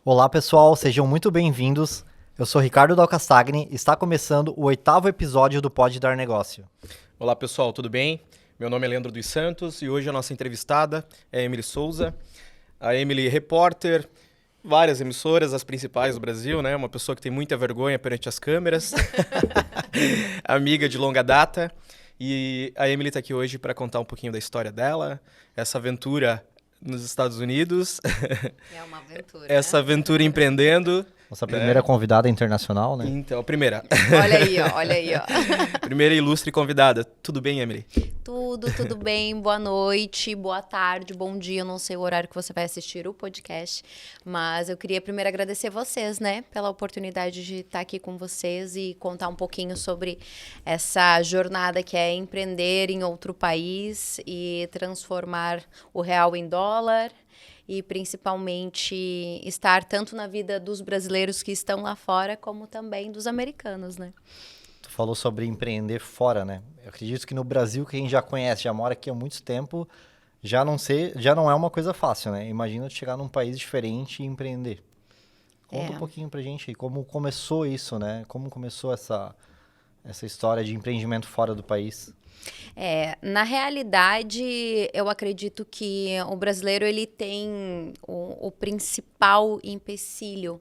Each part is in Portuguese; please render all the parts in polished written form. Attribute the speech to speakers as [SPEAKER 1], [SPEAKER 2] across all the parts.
[SPEAKER 1] Olá pessoal, sejam muito bem-vindos. Eu sou Ricardo Dalcastagni e está começando o 8º episódio do Pode Dar Negócio.
[SPEAKER 2] Olá pessoal, tudo bem? Meu nome é Leandro dos Santos e hoje a nossa entrevistada é a Emily Souza. A Emily é repórter, várias emissoras, as principais do Brasil, né? Uma pessoa que tem muita vergonha perante as câmeras, amiga de longa data. E a Emily está aqui hoje para contar um pouquinho da história dela, essa aventura nos Estados Unidos,
[SPEAKER 3] É uma aventura,
[SPEAKER 2] essa
[SPEAKER 3] né?
[SPEAKER 2] aventura empreendendo.
[SPEAKER 1] Nossa primeira convidada internacional, né?
[SPEAKER 2] Então, primeira.
[SPEAKER 3] Olha aí, ó, olha aí, ó.
[SPEAKER 2] Primeira ilustre convidada. Tudo bem, Emily?
[SPEAKER 3] Tudo bem, boa noite, boa tarde, bom dia, eu não sei o horário que você vai assistir o podcast, mas eu queria primeiro agradecer vocês, né, pela oportunidade de estar aqui com vocês e contar um pouquinho sobre essa jornada que é empreender em outro país e transformar o real em dólar. E principalmente estar tanto na vida dos brasileiros que estão lá fora, como também dos americanos, né?
[SPEAKER 1] Tu falou sobre empreender fora, né? Eu acredito que no Brasil, que a gente já conhece, já mora aqui há muito tempo, já não é uma coisa fácil, né? Imagina tu chegar num país diferente e empreender. Conta um pouquinho pra gente aí, como começou isso, né? Como começou essa história de empreendimento fora do país.
[SPEAKER 3] Na realidade, eu acredito que o brasileiro ele tem o principal empecilho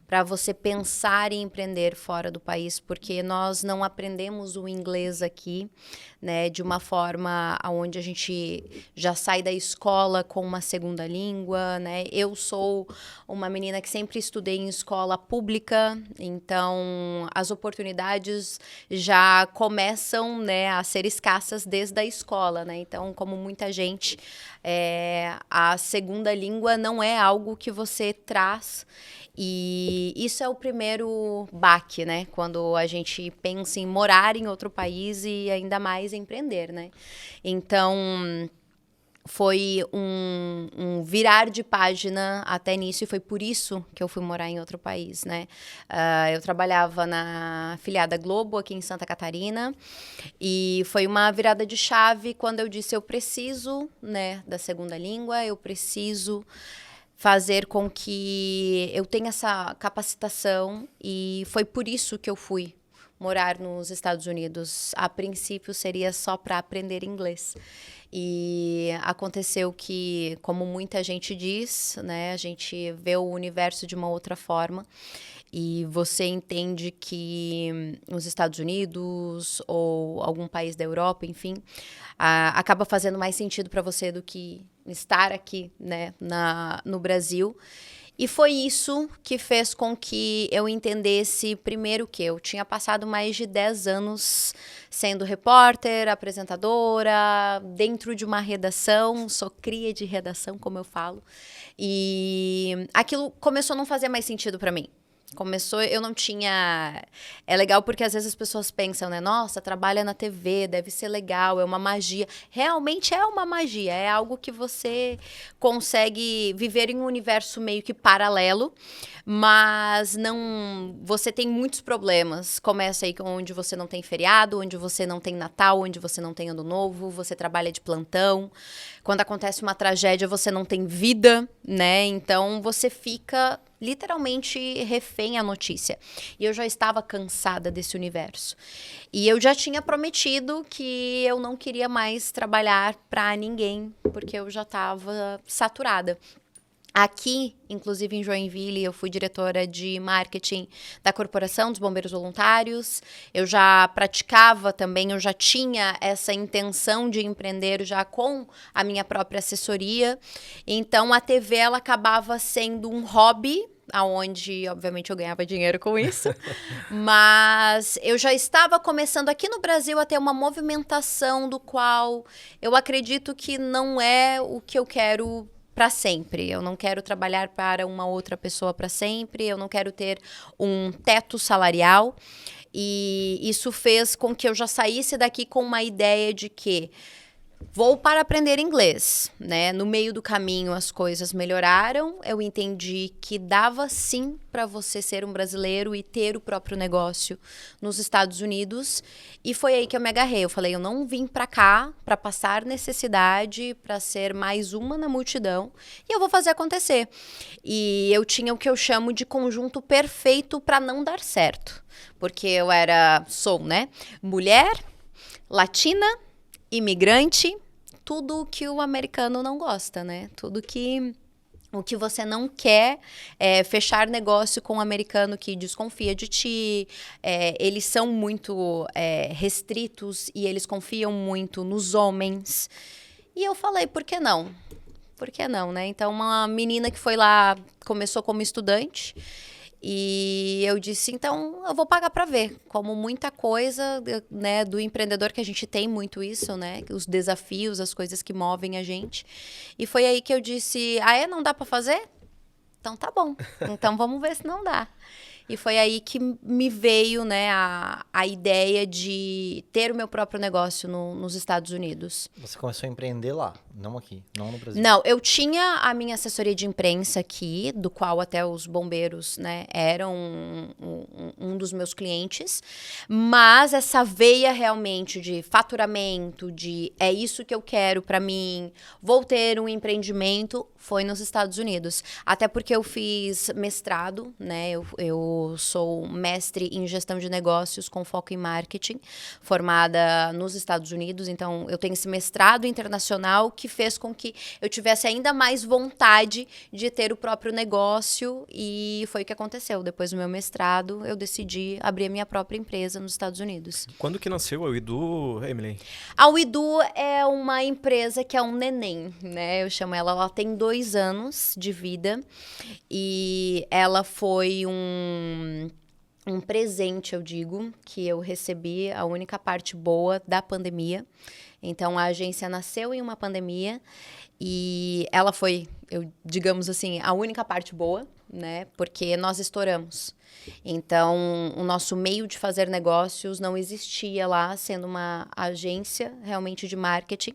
[SPEAKER 3] para você pensar em empreender fora do país, porque nós não aprendemos o inglês aqui, né, de uma forma onde a gente já sai da escola com uma segunda língua, né? Eu sou uma menina que sempre estudei em escola pública, então as oportunidades já começam, né, a ser escassas desde a escola, né? Então, como muita gente, a segunda língua não é algo que você traz. E isso é o primeiro baque, né? Quando a gente pensa em morar em outro país e ainda mais empreender, né? Então, foi um virar de página até nisso e foi por isso que eu fui morar em outro país, né? Eu trabalhava na afiliada Globo aqui em Santa Catarina e foi uma virada de chave quando eu disse eu preciso, né, da segunda língua, eu preciso fazer com que eu tenha essa capacitação e foi por isso que eu fui morar nos Estados Unidos. A princípio seria só para aprender inglês. E aconteceu que, como muita gente diz, né, a gente vê o universo de uma outra forma e você entende que os Estados Unidos ou algum país da Europa, enfim, acaba fazendo mais sentido para você do que estar aqui, né, no Brasil. E foi isso que fez com que eu entendesse, primeiro, que eu tinha passado mais de 10 anos sendo repórter, apresentadora, dentro de uma redação, sou cria de redação, como eu falo. E aquilo começou a não fazer mais sentido para mim. Começou, eu não tinha... É legal porque às vezes as pessoas pensam, né? Nossa, trabalha na TV, deve ser legal, é uma magia. Realmente é uma magia, é algo que você consegue viver em um universo meio que paralelo, mas não... Você tem muitos problemas. Começa aí onde você não tem feriado, onde você não tem Natal, onde você não tem Ano Novo, você trabalha de plantão. Quando acontece uma tragédia, você não tem vida, né? Então, você fica literalmente refém à notícia. E eu já estava cansada desse universo. E eu já tinha prometido que eu não queria mais trabalhar para ninguém, porque eu já estava saturada. Aqui, inclusive em Joinville, eu fui diretora de marketing da Corporação dos Bombeiros Voluntários. Eu já praticava também, eu já tinha essa intenção de empreender já com a minha própria assessoria. Então, a TV ela acabava sendo um hobby, aonde, obviamente, eu ganhava dinheiro com isso. Mas eu já estava começando aqui no Brasil a ter uma movimentação do qual eu acredito que não é o que eu quero para sempre. Eu não quero trabalhar para uma outra pessoa para sempre, eu não quero ter um teto salarial. E isso fez com que eu já saísse daqui com uma ideia de que Vou para aprender inglês, né? No meio do caminho as coisas melhoraram. Eu entendi que dava sim para você ser um brasileiro e ter o próprio negócio nos Estados Unidos. E foi aí que eu me agarrei. Eu falei, eu não vim para cá para passar necessidade, para ser mais uma na multidão. E eu vou fazer acontecer. E eu tinha o que eu chamo de conjunto perfeito para não dar certo. Porque sou, né? Mulher, latina, imigrante, tudo que o americano não gosta, né? O que você não quer é fechar negócio com um americano que desconfia de ti. Eles são muito restritos e eles confiam muito nos homens. E eu falei, por que não? Por que não, né? Então, uma menina que foi lá, começou como estudante. E eu disse, então, eu vou pagar para ver. Como muita coisa, né, do empreendedor, que a gente tem muito isso, né? Os desafios, as coisas que movem a gente. E foi aí que eu disse, não dá para fazer? Então tá bom. Então vamos ver se não dá. E foi aí que me veio, né, a ideia de ter o meu próprio negócio nos Estados Unidos.
[SPEAKER 1] Você começou a empreender lá, não aqui, não no Brasil.
[SPEAKER 3] Não, eu tinha a minha assessoria de imprensa aqui, do qual até os bombeiros, né, eram um dos meus clientes. Mas essa veia realmente de faturamento, de é isso que eu quero para mim, vou ter um empreendimento, foi nos Estados Unidos. Até porque eu fiz mestrado, né, eu sou mestre em gestão de negócios com foco em marketing, formada nos Estados Unidos. Então, eu tenho esse mestrado internacional que fez com que eu tivesse ainda mais vontade de ter o próprio negócio. E foi o que aconteceu. Depois do meu mestrado, eu decidi abrir a minha própria empresa nos Estados Unidos.
[SPEAKER 2] Quando que nasceu a Widu, Emily?
[SPEAKER 3] A Widu é uma empresa que é um neném, né? Eu chamo ela tem 2 anos de vida. E ela foi um presente, eu digo, que eu recebi, a única parte boa da pandemia. Então, a agência nasceu em uma pandemia e ela foi, digamos assim, a única parte boa, né? Porque nós estouramos. Então, o nosso meio de fazer negócios não existia lá, sendo uma agência realmente de marketing,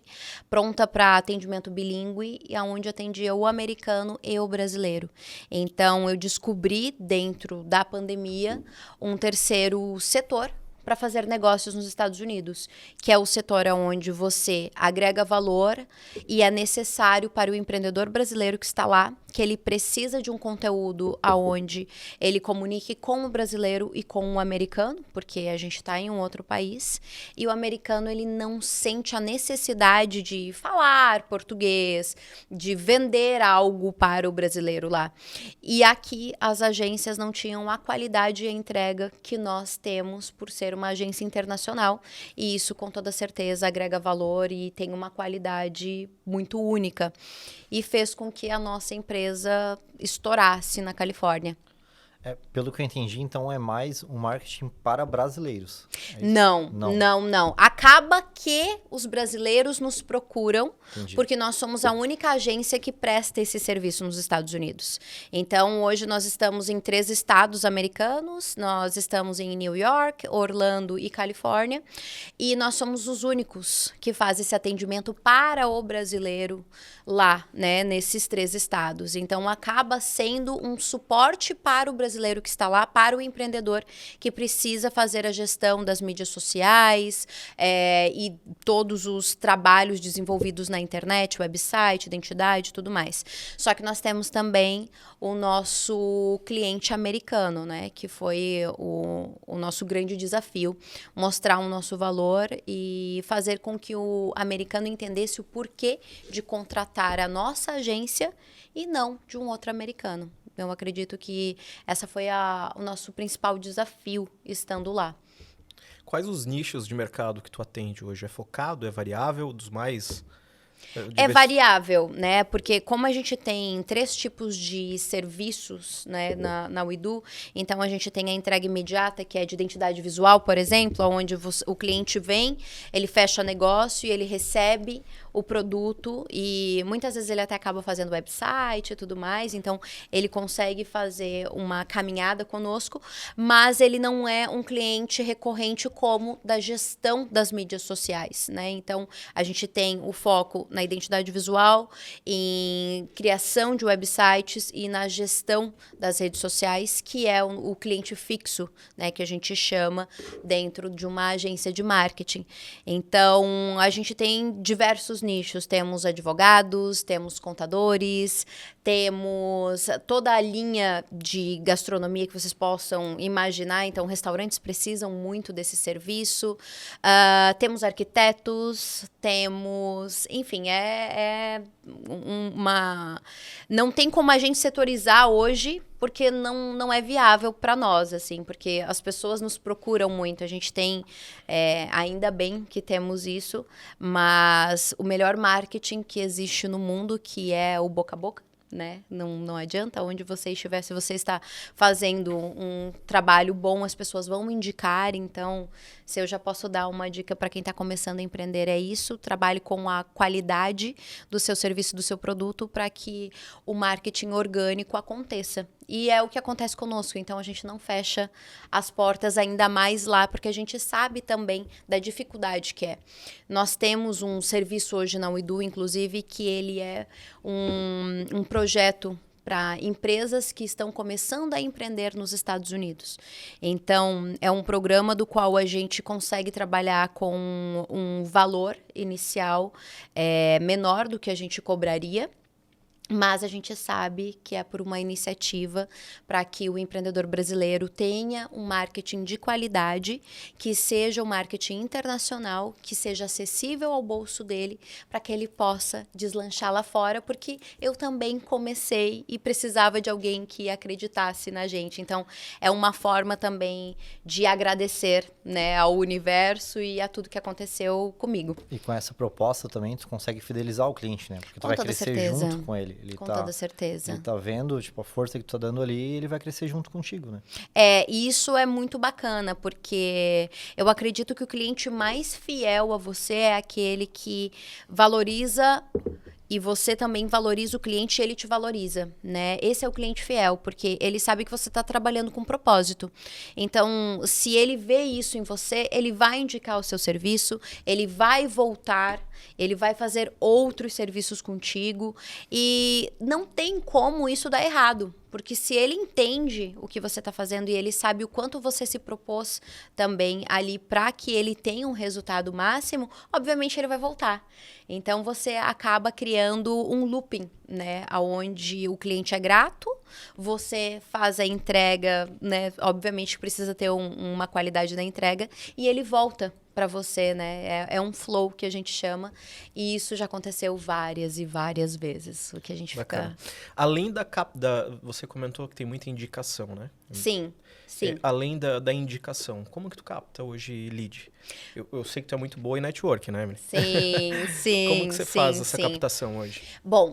[SPEAKER 3] pronta para atendimento bilíngue, e onde atendia o americano e o brasileiro. Então, eu descobri, dentro da pandemia, um terceiro setor para fazer negócios nos Estados Unidos, que é o setor onde você agrega valor e é necessário para o empreendedor brasileiro que está lá, que ele precisa de um conteúdo aonde ele comunique com o brasileiro e com o americano, porque a gente está em um outro país, e o americano ele não sente a necessidade de falar português, de vender algo para o brasileiro lá. E aqui as agências não tinham a qualidade e a entrega que nós temos por ser uma agência internacional, e isso com toda certeza agrega valor e tem uma qualidade muito única, e fez com que a nossa empresa estourasse na Califórnia.
[SPEAKER 1] Pelo que eu entendi, então é mais um marketing para brasileiros.
[SPEAKER 3] Não. Acaba que os brasileiros nos procuram, porque nós somos a única agência que presta esse serviço nos Estados Unidos. Então, hoje nós estamos em 3 estados americanos, nós estamos em New York, Orlando e Califórnia, e nós somos os únicos que fazem esse atendimento para o brasileiro lá, né, nesses 3 estados. Então, acaba sendo um suporte para o brasileiro que está lá, para o empreendedor que precisa fazer a gestão das mídias sociais e todos os trabalhos desenvolvidos na internet, website, identidade e tudo mais. Só que nós temos também o nosso cliente americano, né, que foi o nosso grande desafio, mostrar o nosso valor e fazer com que o americano entendesse o porquê de contratar a nossa agência e não de um outro americano. Eu acredito que essa foi o nosso principal desafio estando lá.
[SPEAKER 2] Quais os nichos de mercado que tu atende hoje? É focado? É variável? Dos mais
[SPEAKER 3] É variável, né? Porque como a gente tem 3 tipos de serviços, né, na WeDo, então a gente tem a entrega imediata, que é de identidade visual, por exemplo, onde o cliente vem, ele fecha negócio e ele recebe o produto e muitas vezes ele até acaba fazendo website e tudo mais, então ele consegue fazer uma caminhada conosco, mas ele não é um cliente recorrente como da gestão das mídias sociais, né? Então a gente tem o foco na identidade visual, em criação de websites e na gestão das redes sociais, que é o cliente fixo, né, que a gente chama dentro de uma agência de marketing. Então, a gente tem diversos nichos. Temos advogados, temos contadores, temos toda a linha de gastronomia que vocês possam imaginar. Então, restaurantes precisam muito desse serviço. Temos arquitetos, temos... Enfim, não tem como a gente setorizar hoje, porque não é viável para nós, assim, porque as pessoas nos procuram muito. A gente tem, ainda bem que temos isso, mas o melhor marketing que existe no mundo, que é o boca a boca, né? Não adianta onde você estiver, se você está fazendo um trabalho bom, as pessoas vão indicar. Então, se eu já posso dar uma dica para quem está começando a empreender, é isso: trabalhe com a qualidade do seu serviço, do seu produto, para que o marketing orgânico aconteça. E é o que acontece conosco. Então, a gente não fecha as portas ainda mais lá, porque a gente sabe também da dificuldade que é. Nós temos um serviço hoje na WeDo, inclusive, que ele é um projeto para empresas que estão começando a empreender nos Estados Unidos. Então, é um programa do qual a gente consegue trabalhar com um valor inicial menor do que a gente cobraria, mas a gente sabe que é por uma iniciativa para que o empreendedor brasileiro tenha um marketing de qualidade, que seja um marketing internacional, que seja acessível ao bolso dele, para que ele possa deslanchar lá fora, porque eu também comecei e precisava de alguém que acreditasse na gente. Então, é uma forma também de agradecer, né, ao universo e a tudo que aconteceu comigo.
[SPEAKER 1] E com essa proposta também, tu consegue fidelizar o cliente, né? Porque tu vai crescer junto com ele.
[SPEAKER 3] Com toda certeza.
[SPEAKER 1] Ele tá vendo, tipo, a força que tu tá dando ali, ele vai crescer junto contigo, né?
[SPEAKER 3] E isso é muito bacana, porque eu acredito que o cliente mais fiel a você é aquele que valoriza e você também valoriza o cliente e ele te valoriza, né? Esse é o cliente fiel, porque ele sabe que você está trabalhando com propósito. Então, se ele vê isso em você, ele vai indicar o seu serviço, ele vai voltar, ele vai fazer outros serviços contigo e não tem como isso dar errado. Porque se ele entende o que você está fazendo e ele sabe o quanto você se propôs também ali para que ele tenha um resultado máximo, obviamente ele vai voltar. Então, você acaba criando um looping, né? Onde o cliente é grato, você faz a entrega, né? Obviamente precisa ter uma qualidade da entrega e ele volta para você, né? É um flow que a gente chama, e isso já aconteceu várias e várias vezes, o que a gente
[SPEAKER 2] Bacana.
[SPEAKER 3] fica...
[SPEAKER 2] Além você comentou que tem muita indicação, né?
[SPEAKER 3] Sim.
[SPEAKER 2] Além da indicação, como que tu capta hoje lead? Eu sei que tu é muito boa em network, né, Emily?
[SPEAKER 3] Sim.
[SPEAKER 2] Como que você faz essa captação hoje?
[SPEAKER 3] Bom,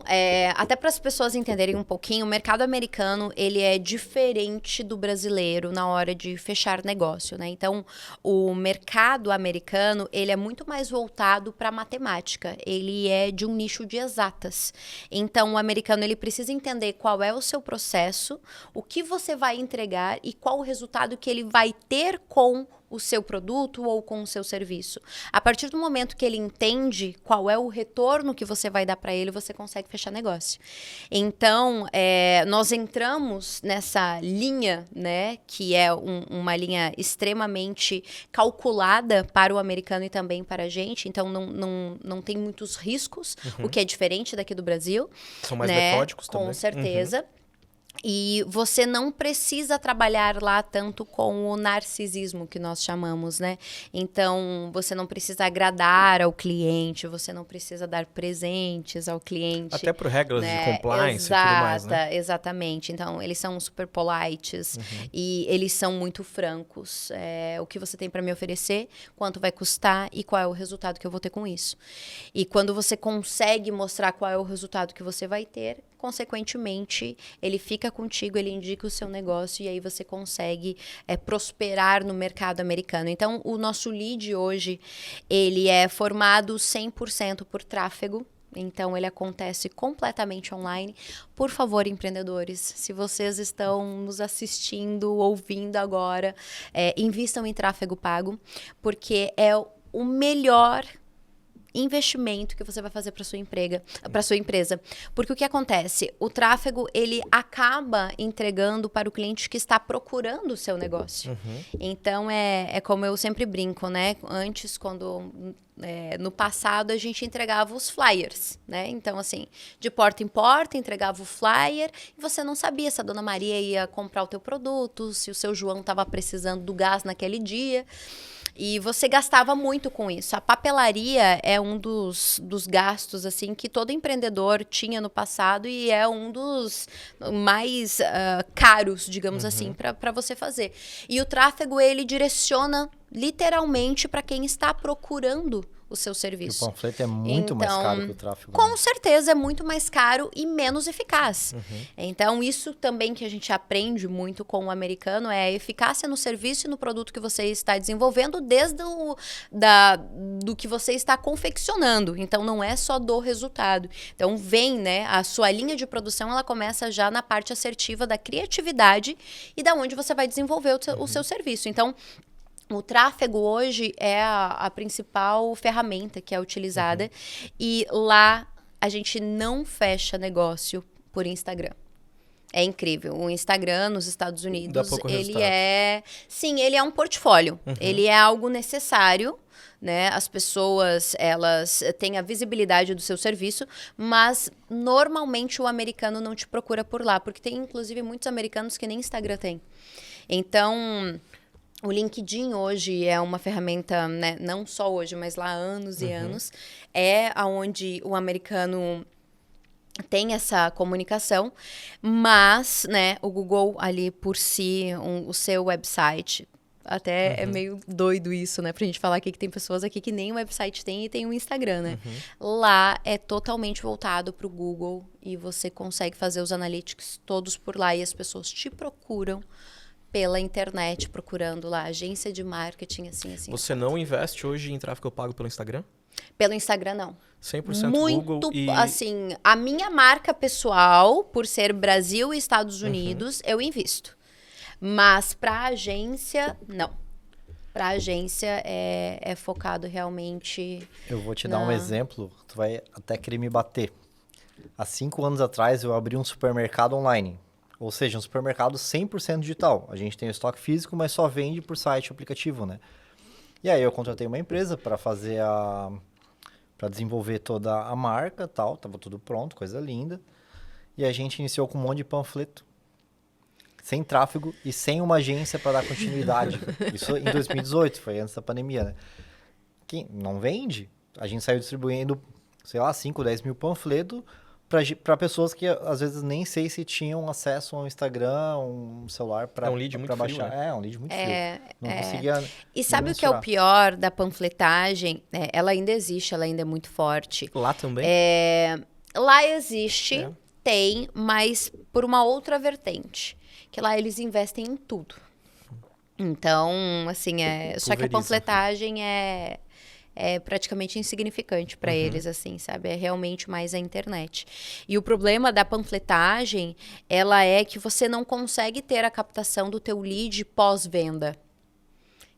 [SPEAKER 3] até para as pessoas entenderem um pouquinho, o mercado americano, ele é diferente do brasileiro na hora de fechar negócio, né? Então, o mercado americano, ele é muito mais voltado para matemática. Ele é de um nicho de exatas. Então, o americano, ele precisa entender qual é o seu processo, o que você vai entregar e qual o resultado que ele vai ter com o seu produto ou com o seu serviço. A partir do momento que ele entende qual é o retorno que você vai dar para ele, você consegue fechar negócio. Então, nós entramos nessa linha, né, que é uma linha extremamente calculada para o americano e também para a gente. Então, não tem muitos riscos, o que é diferente daqui do Brasil.
[SPEAKER 2] São mais
[SPEAKER 3] né?
[SPEAKER 2] metódicos também.
[SPEAKER 3] Com certeza. E você não precisa trabalhar lá tanto com o narcisismo que nós chamamos, né? Então, você não precisa agradar ao cliente, você não precisa dar presentes ao cliente.
[SPEAKER 2] Até por regras
[SPEAKER 3] né?
[SPEAKER 2] de compliance e tudo mais, né?
[SPEAKER 3] Exatamente. Então, eles são super polites e eles são muito francos. O que você tem para me oferecer, quanto vai custar e qual é o resultado que eu vou ter com isso. E quando você consegue mostrar qual é o resultado que você vai ter, consequentemente, ele fica contigo, ele indica o seu negócio e aí você consegue prosperar no mercado americano. Então, o nosso lead hoje, ele é formado 100% por tráfego. Então, ele acontece completamente online. Por favor, empreendedores, se vocês estão nos assistindo, ouvindo agora, invistam em tráfego pago, porque é o melhor investimento que você vai fazer para sua empresa. Porque o que acontece? O tráfego, ele acaba entregando para o cliente que está procurando o seu negócio. Então, é como eu sempre brinco, né? Antes, no passado, a gente entregava os flyers, né? Então, assim, de porta em porta, entregava o flyer e você não sabia se a Dona Maria ia comprar o teu produto, se o seu João estava precisando do gás naquele dia. E você gastava muito com isso. A papelaria é um dos gastos assim que todo empreendedor tinha no passado e é um dos mais caros, digamos assim, para você fazer. E o tráfego, ele direciona literalmente para quem está procurando o seu serviço.
[SPEAKER 1] E o panfleto é muito mais caro que o tráfego.
[SPEAKER 3] Com certeza é muito mais caro e menos eficaz. Então, isso também que a gente aprende muito com o americano é a eficácia no serviço e no produto que você está desenvolvendo desde do que você está confeccionando. Então, não é só do resultado. Então, né, a sua linha de produção, ela começa já na parte assertiva da criatividade e da onde você vai desenvolver o seu serviço. Então, o tráfego hoje é a principal ferramenta que é utilizada e lá a gente não fecha negócio por Instagram. É incrível. O Instagram nos Estados Unidos, ele é um portfólio. Ele é algo necessário, né? As pessoas, elas têm a visibilidade do seu serviço, mas normalmente o americano não te procura por lá, porque tem inclusive muitos americanos que nem Instagram tem. Então, o LinkedIn hoje é uma ferramenta, né, não só hoje, mas lá há anos e anos, é onde o americano tem essa comunicação, mas, né, o Google ali por si, o seu website, até é meio doido isso, né, pra gente falar aqui que tem pessoas aqui que nem o website tem e tem o Instagram, né? Lá é totalmente voltado pro Google e você consegue fazer os analytics todos por lá e as pessoas te procuram pela internet, procurando lá agência de marketing, assim.
[SPEAKER 2] Você não investe hoje em tráfego pago pelo Instagram?
[SPEAKER 3] Pelo Instagram, não.
[SPEAKER 2] 100%
[SPEAKER 3] Muito,
[SPEAKER 2] Google e...
[SPEAKER 3] assim, a minha marca pessoal, por ser Brasil e Estados Unidos, eu invisto. Mas para agência, não. Para agência é focado realmente...
[SPEAKER 1] Eu vou te dar um exemplo, tu vai até querer me bater. Há 5 anos atrás, eu abri um supermercado online. Ou seja, um supermercado 100% digital. A gente tem o estoque físico, mas só vende por site e aplicativo, né? E aí eu contratei uma empresa para para desenvolver toda a marca, tal, tava tudo pronto, coisa linda. E a gente iniciou com um monte de panfleto, sem tráfego e sem uma agência para dar continuidade. Isso em 2018, foi antes da pandemia, né? Que não vende. A gente saiu distribuindo, sei lá, 5, 10 mil panfletos para pessoas que às vezes nem sei se tinham acesso ao Instagram, um celular para
[SPEAKER 2] um lead muito
[SPEAKER 1] baixar.
[SPEAKER 2] frio, né?
[SPEAKER 1] É um lead muito frio. Não conseguia.
[SPEAKER 3] E sabe o que é o pior da panfletagem? Ela ainda existe, ela ainda é muito forte.
[SPEAKER 2] Lá também?
[SPEAKER 3] Lá existe, tem, mas por uma outra vertente. Que lá eles investem em tudo. Então, assim, só que a panfletagem é praticamente insignificante para eles, assim, sabe? É realmente mais a internet. E o problema da panfletagem, ela é que você não consegue ter a captação do teu lead pós-venda.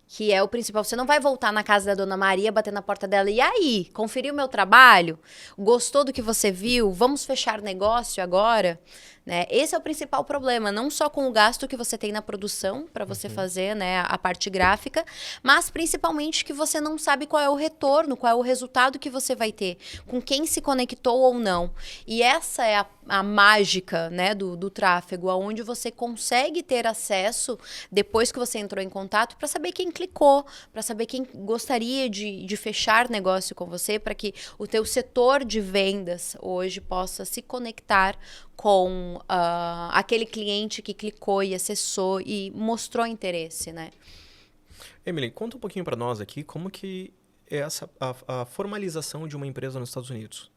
[SPEAKER 3] Que é o principal. Você não vai voltar na casa da Dona Maria, bater na porta dela. E aí, conferiu o meu trabalho? Gostou do que você viu? Vamos fechar negócio agora? né? Esse é o principal problema, não só com o gasto que você tem na produção para você fazer, né, a parte gráfica, mas principalmente que você não sabe qual é o retorno, qual é o resultado que você vai ter, com quem se conectou ou não. E essa é a mágica, né, do tráfego, onde você consegue ter acesso, depois que você entrou em contato, para saber quem clicou, para saber quem gostaria de fechar negócio com você, para que o teu setor de vendas hoje possa se conectar com aquele cliente que clicou e acessou e mostrou interesse, né?
[SPEAKER 2] Emily, conta um pouquinho para nós aqui como que é a formalização de uma empresa nos Estados Unidos.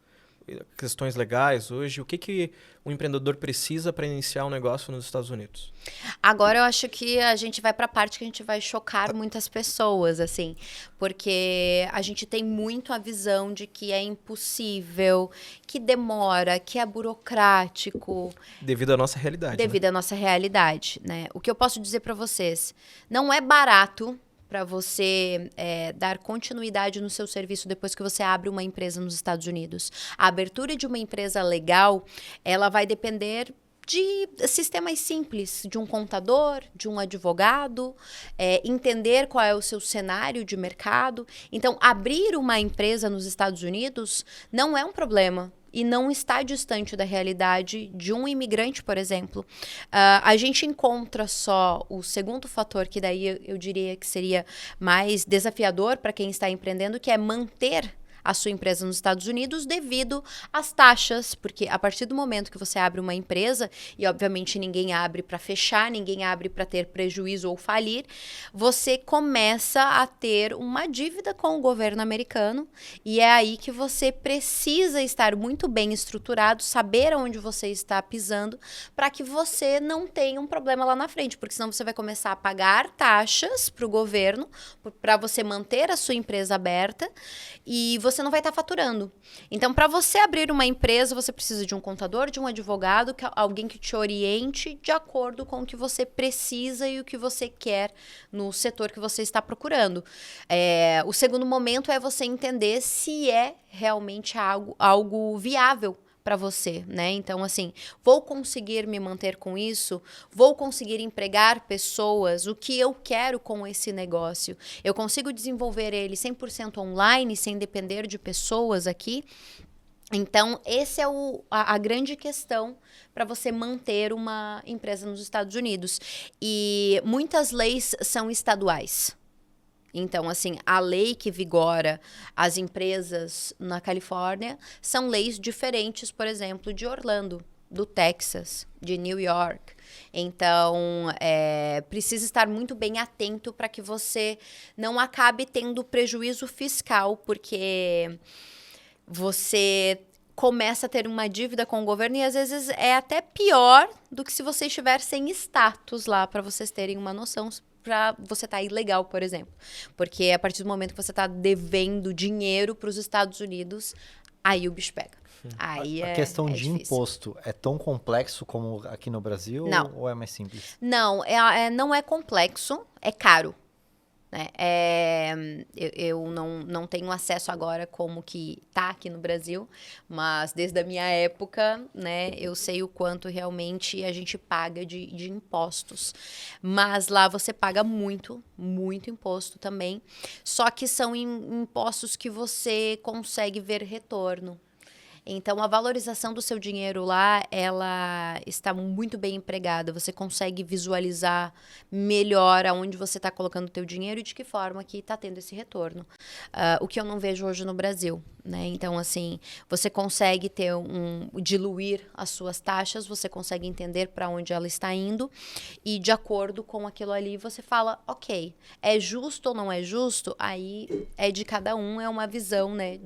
[SPEAKER 2] Questões legais hoje, o que o empreendedor precisa para iniciar um negócio nos Estados Unidos?
[SPEAKER 3] Agora eu acho que a gente vai para a parte que a gente vai chocar muitas pessoas, assim, porque a gente tem muito a visão de que é impossível, que demora, que é burocrático.
[SPEAKER 2] Devido à nossa realidade.
[SPEAKER 3] Devido à nossa realidade, né? O que eu posso dizer para vocês, não é barato para você dar continuidade no seu serviço depois que você abre uma empresa nos Estados Unidos. A abertura de uma empresa legal, ela vai depender de sistemas simples, de um contador, de um advogado, entender qual é o seu cenário de mercado. Então, abrir uma empresa nos Estados Unidos não é um problema. E não está distante da realidade de um imigrante, por exemplo. A gente encontra só o segundo fator, que daí eu diria que seria mais desafiador para quem está empreendendo, que é manter a sua empresa nos Estados Unidos devido às taxas, porque a partir do momento que você abre uma empresa, e obviamente ninguém abre para fechar, ninguém abre para ter prejuízo ou falir, você começa a ter uma dívida com o governo americano, e é aí que você precisa estar muito bem estruturado, saber onde você está pisando, para que você não tenha um problema lá na frente, porque senão você vai começar a pagar taxas para o governo, para você manter a sua empresa aberta, e você não vai estar faturando. Então, para você abrir uma empresa, você precisa de um contador, de um advogado, alguém que te oriente de acordo com o que você precisa e o que você quer no setor que você está procurando. O segundo momento é você entender se é realmente algo viável para você, né? Então, assim, vou conseguir me manter com isso? Vou conseguir empregar pessoas? O que eu quero com esse negócio? Eu consigo desenvolver ele 100% online, sem depender de pessoas aqui? Então, esse é a grande questão para você manter uma empresa nos Estados Unidos. E muitas leis são estaduais. Então, assim, a lei que vigora as empresas na Califórnia são leis diferentes, por exemplo, de Orlando, do Texas, de New York. Então, precisa estar muito bem atento para que você não acabe tendo prejuízo fiscal, porque você começa a ter uma dívida com o governo e às vezes é até pior do que se você estiver sem status lá, para vocês terem uma noção, para você estar ilegal, por exemplo. Porque a partir do momento que você está devendo dinheiro para os Estados Unidos, aí o bicho pega. Aí
[SPEAKER 1] a questão de
[SPEAKER 3] difícil.
[SPEAKER 1] imposto é tão complexo como aqui no Brasil?
[SPEAKER 3] Não.
[SPEAKER 1] Ou é mais simples?
[SPEAKER 3] Não, não é complexo, é caro. Né? Eu não tenho acesso agora como que tá aqui no Brasil, mas desde a minha época, né, eu sei o quanto realmente a gente paga de impostos. Mas lá você paga muito, muito imposto também, só que são impostos que você consegue ver retorno. Então, a valorização do seu dinheiro lá, ela está muito bem empregada. Você consegue visualizar melhor aonde você está colocando o teu dinheiro e de que forma que está tendo esse retorno. O que eu não vejo hoje no Brasil, né? Então, assim, você consegue diluir as suas taxas, você consegue entender para onde ela está indo e, de acordo com aquilo ali, você fala, ok, é justo ou não é justo? Aí é de cada um, é uma visão, né,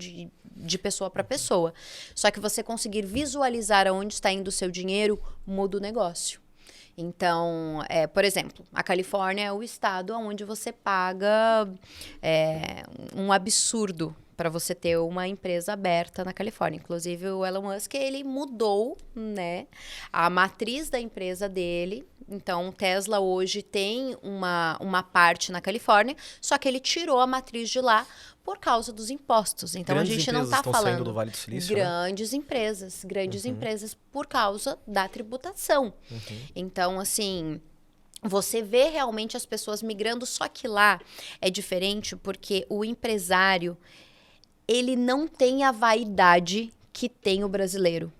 [SPEAKER 3] de pessoa para pessoa. Só que você conseguir visualizar aonde está indo o seu dinheiro, muda o negócio. Então, por exemplo, a Califórnia é o estado onde você paga um absurdo para você ter uma empresa aberta na Califórnia. Inclusive, o Elon Musk, ele mudou, né, a matriz da empresa dele. Então, Tesla hoje tem uma parte na Califórnia, só que ele tirou a matriz de lá por causa dos impostos. Então,
[SPEAKER 2] Grandes
[SPEAKER 3] a gente não
[SPEAKER 2] empresas
[SPEAKER 3] está
[SPEAKER 2] estão
[SPEAKER 3] falando
[SPEAKER 2] saindo do Vale do Silício, né?
[SPEAKER 3] grandes empresas por causa da tributação. Então, assim, você vê realmente as pessoas migrando, só que lá é diferente porque o empresário, ele não tem a vaidade que tem o brasileiro.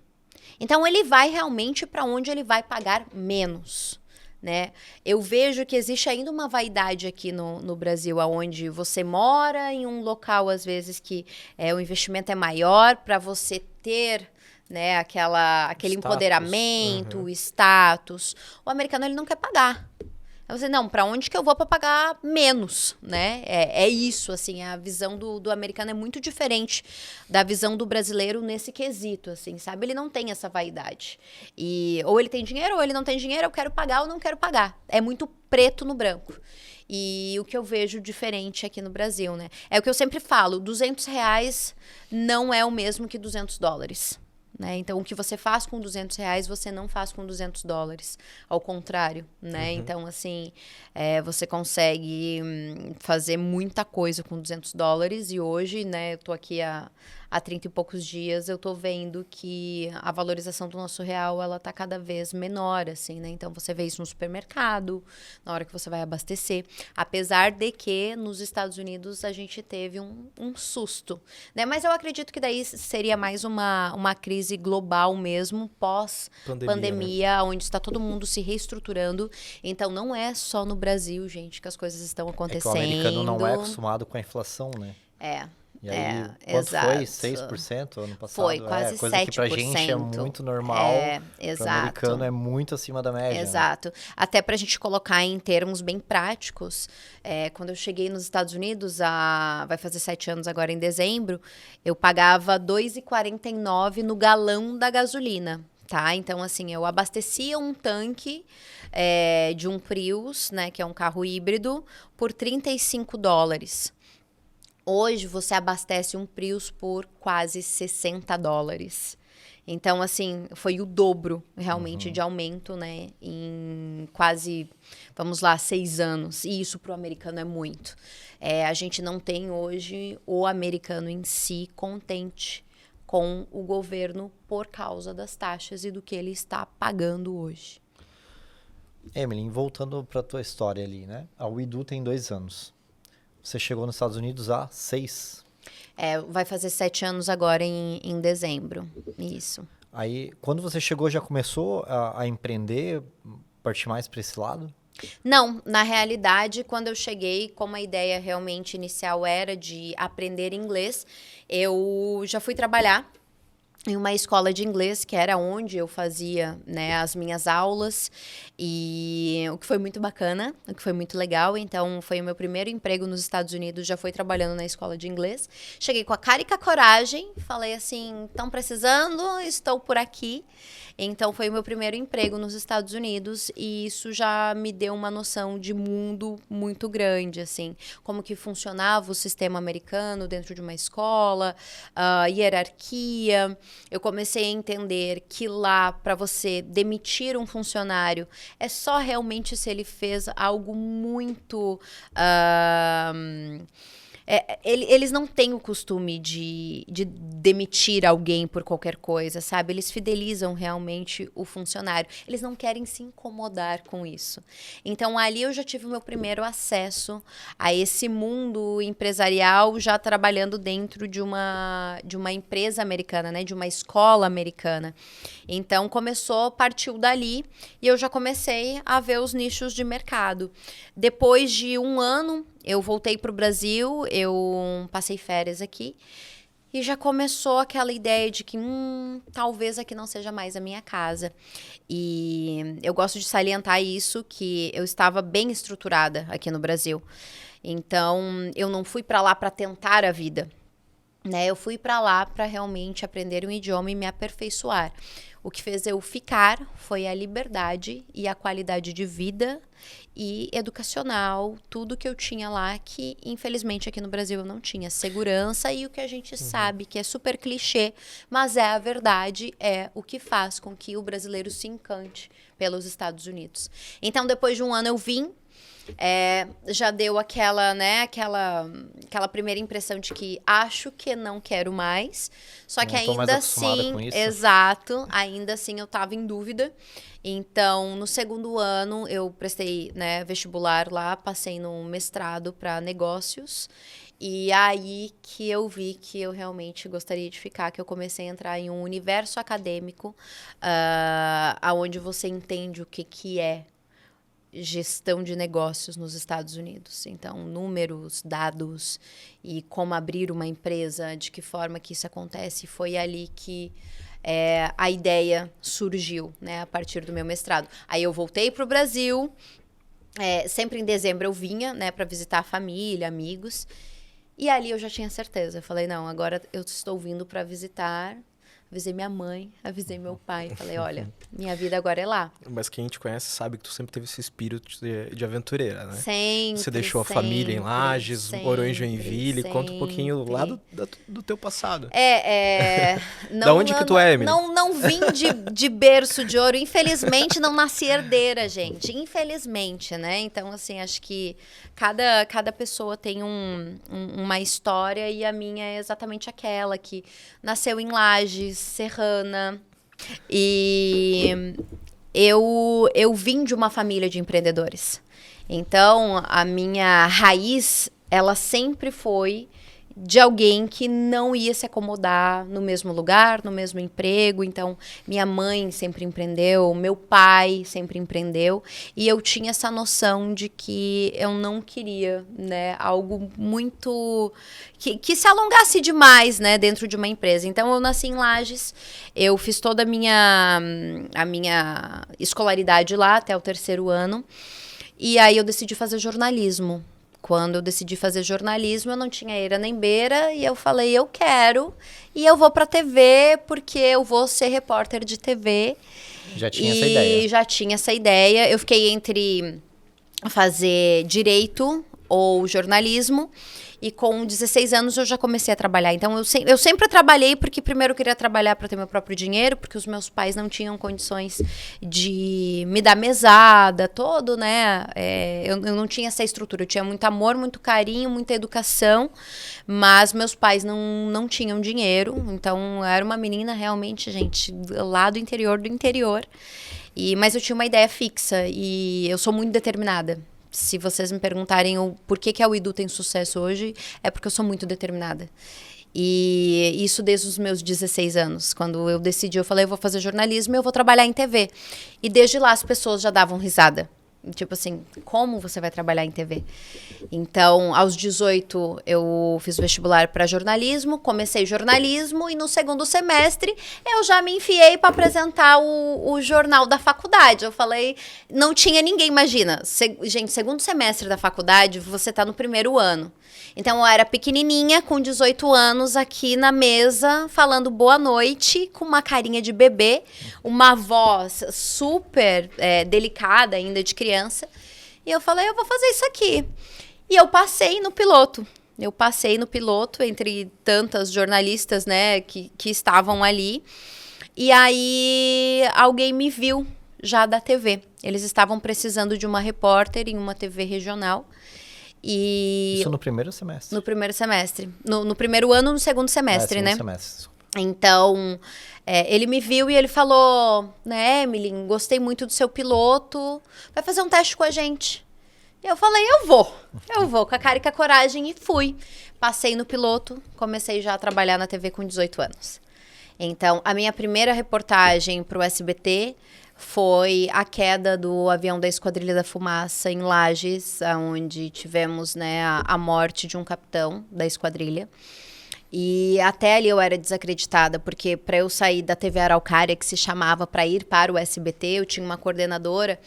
[SPEAKER 3] Então, ele vai realmente para onde ele vai pagar menos, né? Eu vejo que existe ainda uma vaidade aqui no Brasil, onde você mora em um local, às vezes, que o investimento é maior para você ter, né, aquele
[SPEAKER 1] Status.
[SPEAKER 3] empoderamento, o status. O americano, ele não quer pagar. Aí você, não, para onde que eu vou para pagar menos, né? É isso, assim, a visão do americano é muito diferente da visão do brasileiro nesse quesito, assim, sabe? Ele não tem essa vaidade. E ou ele tem dinheiro ou ele não tem dinheiro, eu quero pagar ou não quero pagar. É muito preto no branco. E o que eu vejo diferente aqui no Brasil, né? É o que eu sempre falo, R$200 não é o mesmo que $200. Né? Então, o que você faz com R$200, você não faz com $200. Ao contrário, né? Então, assim, você consegue fazer muita coisa com $200. E hoje, né, eu tô aqui há 30 e poucos dias, eu tô vendo que a valorização do nosso real, ela tá cada vez menor, assim, né? Então, você vê isso no supermercado, na hora que você vai abastecer. Apesar de que, nos Estados Unidos, a gente teve um susto, né? Mas eu acredito que daí seria mais uma crise global mesmo, pós-pandemia, né? Onde está todo mundo se reestruturando. Então, não é só no Brasil, gente, que as coisas estão acontecendo.
[SPEAKER 1] É que o americano não é acostumado com a inflação, né? E aí, quanto
[SPEAKER 3] exato.
[SPEAKER 1] foi? 6% ano passado?
[SPEAKER 3] Foi, quase 7%.
[SPEAKER 1] Coisa que pra gente é muito normal.
[SPEAKER 3] Exato.
[SPEAKER 1] Pro americano é muito acima da média.
[SPEAKER 3] Exato. Né? Até pra gente colocar em termos bem práticos, quando eu cheguei nos Estados Unidos, vai fazer 7 anos agora em dezembro, eu pagava R$2,49 no galão da gasolina. Tá? Então, assim, eu abastecia um tanque de um Prius, né, que é um carro híbrido, por $35. Hoje, você abastece um Prius por quase $60. Então, assim, foi o dobro, realmente, de aumento, né? Em quase, vamos lá, 6 anos. E isso para o americano é muito. A gente não tem hoje o americano em si contente com o governo por causa das taxas e do que ele está pagando hoje.
[SPEAKER 1] Emily, voltando para a tua história ali, né? A WeDo tem 2 anos. Você chegou nos Estados Unidos há 6.
[SPEAKER 3] Vai fazer 7 anos agora em dezembro. Isso.
[SPEAKER 1] Aí, quando você chegou, já começou a empreender, partir mais para esse lado?
[SPEAKER 3] Não, na realidade, quando eu cheguei, como a ideia realmente inicial era de aprender inglês, eu já fui trabalhar em uma escola de inglês, que era onde eu fazia, né, as minhas aulas, e o que foi muito bacana, o que foi muito legal. Então, foi o meu primeiro emprego nos Estados Unidos, já foi trabalhando na escola de inglês. Cheguei com a cara e com a coragem, falei assim, estão precisando, estou por aqui. Então, foi o meu primeiro emprego nos Estados Unidos e isso já me deu uma noção de mundo muito grande, assim. Como que funcionava o sistema americano dentro de uma escola, hierarquia. Eu comecei a entender que lá, para você demitir um funcionário, é só realmente se ele fez algo muito... eles não têm o costume de demitir alguém por qualquer coisa, sabe? Eles fidelizam realmente o funcionário. Eles não querem se incomodar com isso. Então, ali eu já tive o meu primeiro acesso a esse mundo empresarial, já trabalhando dentro de uma empresa americana, né? De uma escola americana. Então, partiu dali e eu já comecei a ver os nichos de mercado. Depois de 1 ano, eu voltei para o Brasil, eu passei férias aqui e já começou aquela ideia de que talvez aqui não seja mais a minha casa. E eu gosto de salientar isso, que eu estava bem estruturada aqui no Brasil. Então, eu não fui para lá para tentar a vida. né? Eu fui para lá para realmente aprender um idioma e me aperfeiçoar. O que fez eu ficar foi a liberdade e a qualidade de vida e educacional, tudo que eu tinha lá que, infelizmente, aqui no Brasil eu não tinha. Segurança e o que a gente sabe que é super clichê, mas é a verdade, é o que faz com que o brasileiro se encante pelos Estados Unidos. Então, depois de um ano eu vim, já deu aquela primeira impressão de que acho que não quero mais. Só que
[SPEAKER 1] Não tô mais
[SPEAKER 3] ainda
[SPEAKER 1] acostumada
[SPEAKER 3] assim,
[SPEAKER 1] com isso.
[SPEAKER 3] exato, ainda assim eu estava em dúvida. Então, no segundo ano, eu prestei, né, vestibular lá, passei num mestrado para negócios. E aí que eu vi que eu realmente gostaria de ficar, que eu comecei a entrar em um universo acadêmico, onde você entende o que é gestão de negócios nos Estados Unidos. Então, números, dados e como abrir uma empresa, de que forma que isso acontece. Foi ali que a ideia surgiu, né, a partir do meu mestrado. Aí eu voltei para o Brasil, sempre em dezembro eu vinha, né, para visitar a família, amigos. E ali eu já tinha certeza. Eu falei, não, agora eu estou vindo para visitar. Avisei minha mãe, avisei meu pai. Falei, olha, minha vida agora é lá.
[SPEAKER 2] Mas quem te conhece sabe que tu sempre teve esse espírito de aventureira, né?
[SPEAKER 3] Sempre,
[SPEAKER 2] Você deixou a família em Lages, morou em Joinville. Conta um pouquinho lá do teu passado. Da onde que tu é, Emily?
[SPEAKER 3] Não vim de berço de ouro. Infelizmente, não nasci herdeira, gente. Infelizmente, né? Então, assim, acho que cada pessoa tem uma história e a minha é exatamente aquela que nasceu em Lages, serrana. E eu vim de uma família de empreendedores. Então, a minha raiz, ela sempre foi de alguém que não ia se acomodar no mesmo lugar, no mesmo emprego. Então, minha mãe sempre empreendeu, meu pai sempre empreendeu. E eu tinha essa noção de que eu não queria, né, algo muito que se alongasse demais, né, dentro de uma empresa. Então, eu nasci em Lages, eu fiz toda a minha escolaridade lá até o 3º ano. E aí eu decidi fazer jornalismo. Quando eu decidi fazer jornalismo, eu não tinha eira nem beira e eu falei, eu quero e eu vou pra TV porque eu vou ser repórter de TV.
[SPEAKER 1] Já tinha essa ideia.
[SPEAKER 3] Já tinha essa ideia. Eu fiquei entre fazer direito ou jornalismo. E com 16 anos eu já comecei a trabalhar. Então eu sempre trabalhei porque primeiro eu queria trabalhar para ter meu próprio dinheiro, porque os meus pais não tinham condições de me dar mesada, todo, né? Eu não tinha essa estrutura. Eu tinha muito amor, muito carinho, muita educação, mas meus pais não tinham dinheiro. Então eu era uma menina realmente, gente, lá do interior do interior. Mas eu tinha uma ideia fixa e eu sou muito determinada. Se vocês me perguntarem o porquê que a Uidu tem sucesso hoje, é porque eu sou muito determinada. E isso desde os meus 16 anos. Quando eu decidi, eu falei, eu vou fazer jornalismo e eu vou trabalhar em TV. E desde lá as pessoas já davam risada. Tipo assim, como você vai trabalhar em TV? Então, aos 18, eu fiz vestibular para jornalismo, comecei jornalismo e no segundo semestre eu já me enfiei para apresentar o jornal da faculdade. Eu falei, não tinha ninguém, imagina. Gente, segundo semestre da faculdade, você tá no 1º ano. Então, eu era pequenininha, com 18 anos, aqui na mesa, falando boa noite, com uma carinha de bebê, uma voz super delicada ainda de criança. E eu falei, eu vou fazer isso aqui. E eu passei no piloto. Eu passei no piloto entre tantas jornalistas, né, que estavam ali. E aí, alguém me viu já da TV. Eles estavam precisando de uma repórter em uma TV regional.
[SPEAKER 1] Isso no primeiro semestre?
[SPEAKER 3] No primeiro semestre. No 1º ano, no segundo semestre, né?
[SPEAKER 1] Semestre.
[SPEAKER 3] Então, ele me viu e ele falou, né, Emily, gostei muito do seu piloto, vai fazer um teste com a gente. E eu falei, eu vou, com a cara e com a coragem, e fui. Passei no piloto, comecei já a trabalhar na TV com 18 anos. Então, a minha primeira reportagem para o SBT foi a queda do avião da Esquadrilha da Fumaça em Lages, onde tivemos, né, a morte de um capitão da esquadrilha. E até ali eu era desacreditada, porque para eu sair da TV Araucária, que se chamava para ir para o SBT, eu tinha uma coordenadora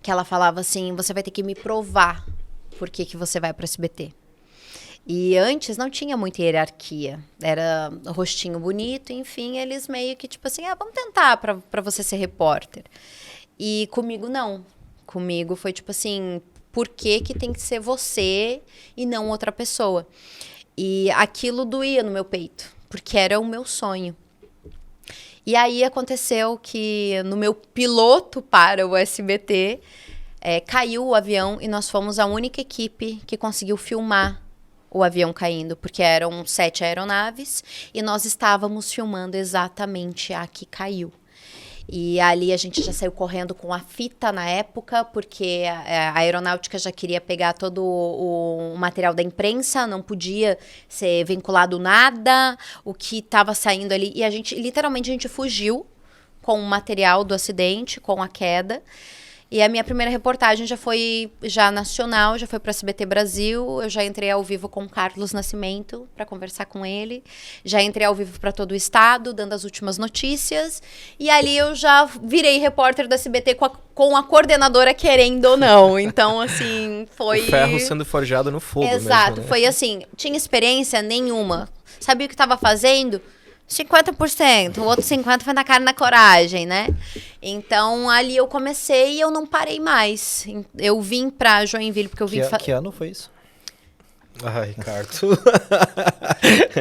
[SPEAKER 3] que ela falava assim, você vai ter que me provar por que você vai para o SBT. E antes não tinha muita hierarquia. Era rostinho bonito, enfim, eles meio que tipo assim, vamos tentar pra você ser repórter. E comigo não. Comigo foi tipo assim, por que tem que ser você e não outra pessoa? E aquilo doía no meu peito, porque era o meu sonho. E aí aconteceu que no meu piloto para o SBT, caiu o avião e nós fomos a única equipe que conseguiu filmar o avião caindo, porque eram 7 aeronaves e nós estávamos filmando exatamente a que caiu. E ali a gente já saiu correndo com a fita na época, porque a aeronáutica já queria pegar todo o material da imprensa, não podia ser vinculado nada, o que estava saindo ali. E literalmente, a gente fugiu com o material do acidente, com a queda. E a minha primeira reportagem já foi nacional, já foi para a SBT Brasil. Eu já entrei ao vivo com o Carlos Nascimento para conversar com ele. Já entrei ao vivo para todo o estado, dando as últimas notícias. E ali eu já virei repórter da SBT com a coordenadora querendo ou não. Então, assim, foi...
[SPEAKER 2] O ferro sendo forjado no fogo.
[SPEAKER 3] Exato,
[SPEAKER 2] mesmo, né?
[SPEAKER 3] Foi assim, tinha experiência nenhuma. Sabia o que estava fazendo? 50%, o outro 50% foi na cara e na coragem, né? Então, ali eu comecei e eu não parei mais. Eu vim pra Joinville, porque eu vim...
[SPEAKER 1] Que ano foi isso?
[SPEAKER 2] Ai, Ricardo.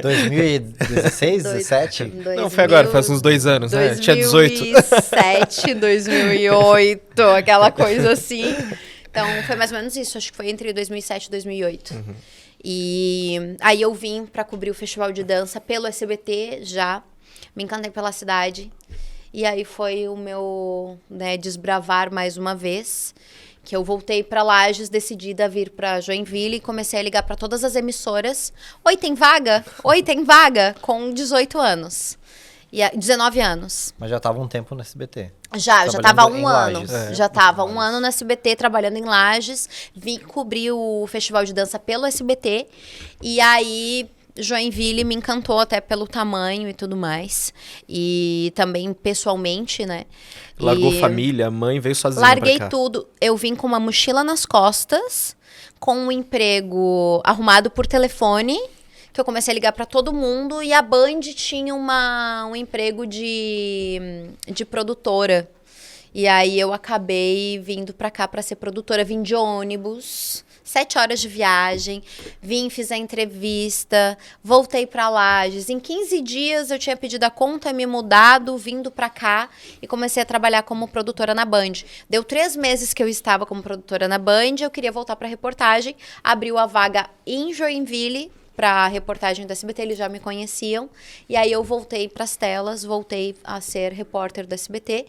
[SPEAKER 1] 2016, 17?
[SPEAKER 2] Não, foi agora, faz uns 2 anos, né? Tinha 18.
[SPEAKER 3] 2007, 2008, aquela coisa assim. Então, foi mais ou menos isso. Acho que foi entre 2007 e 2008. Uhum. E aí eu vim para cobrir o festival de dança pelo SBT já. Me encantei pela cidade. E aí foi o meu desbravar mais uma vez. Que eu voltei para Lages, decidida a vir para Joinville e comecei a ligar para todas as emissoras. Oi, tem vaga? Oi, tem vaga? Com 18 anos. 19 anos.
[SPEAKER 1] Mas já estava um tempo no SBT.
[SPEAKER 3] Já estava um ano.
[SPEAKER 1] Lages.
[SPEAKER 3] Já estava um ano no SBT, trabalhando em Lages. Vim cobrir o festival de dança pelo SBT. E aí, Joinville me encantou até pelo tamanho e tudo mais. E também pessoalmente, né?
[SPEAKER 2] Largou família, mãe, veio sozinha
[SPEAKER 3] Larguei
[SPEAKER 2] pra cá.
[SPEAKER 3] tudo. Eu vim com uma mochila nas costas, com um emprego arrumado por telefone, que eu comecei a ligar para todo mundo, e a Band tinha um emprego de produtora. E aí eu acabei vindo para cá para ser produtora. Vim de ônibus, 7 horas de viagem, fiz a entrevista, voltei para Lages. Em 15 dias eu tinha pedido a conta, me mudado, vindo para cá e comecei a trabalhar como produtora na Band. Deu 3 meses que eu estava como produtora na Band, eu queria voltar para reportagem, abriu a vaga em Joinville para a reportagem do SBT, eles já me conheciam. E aí eu voltei para as telas, voltei a ser repórter do SBT.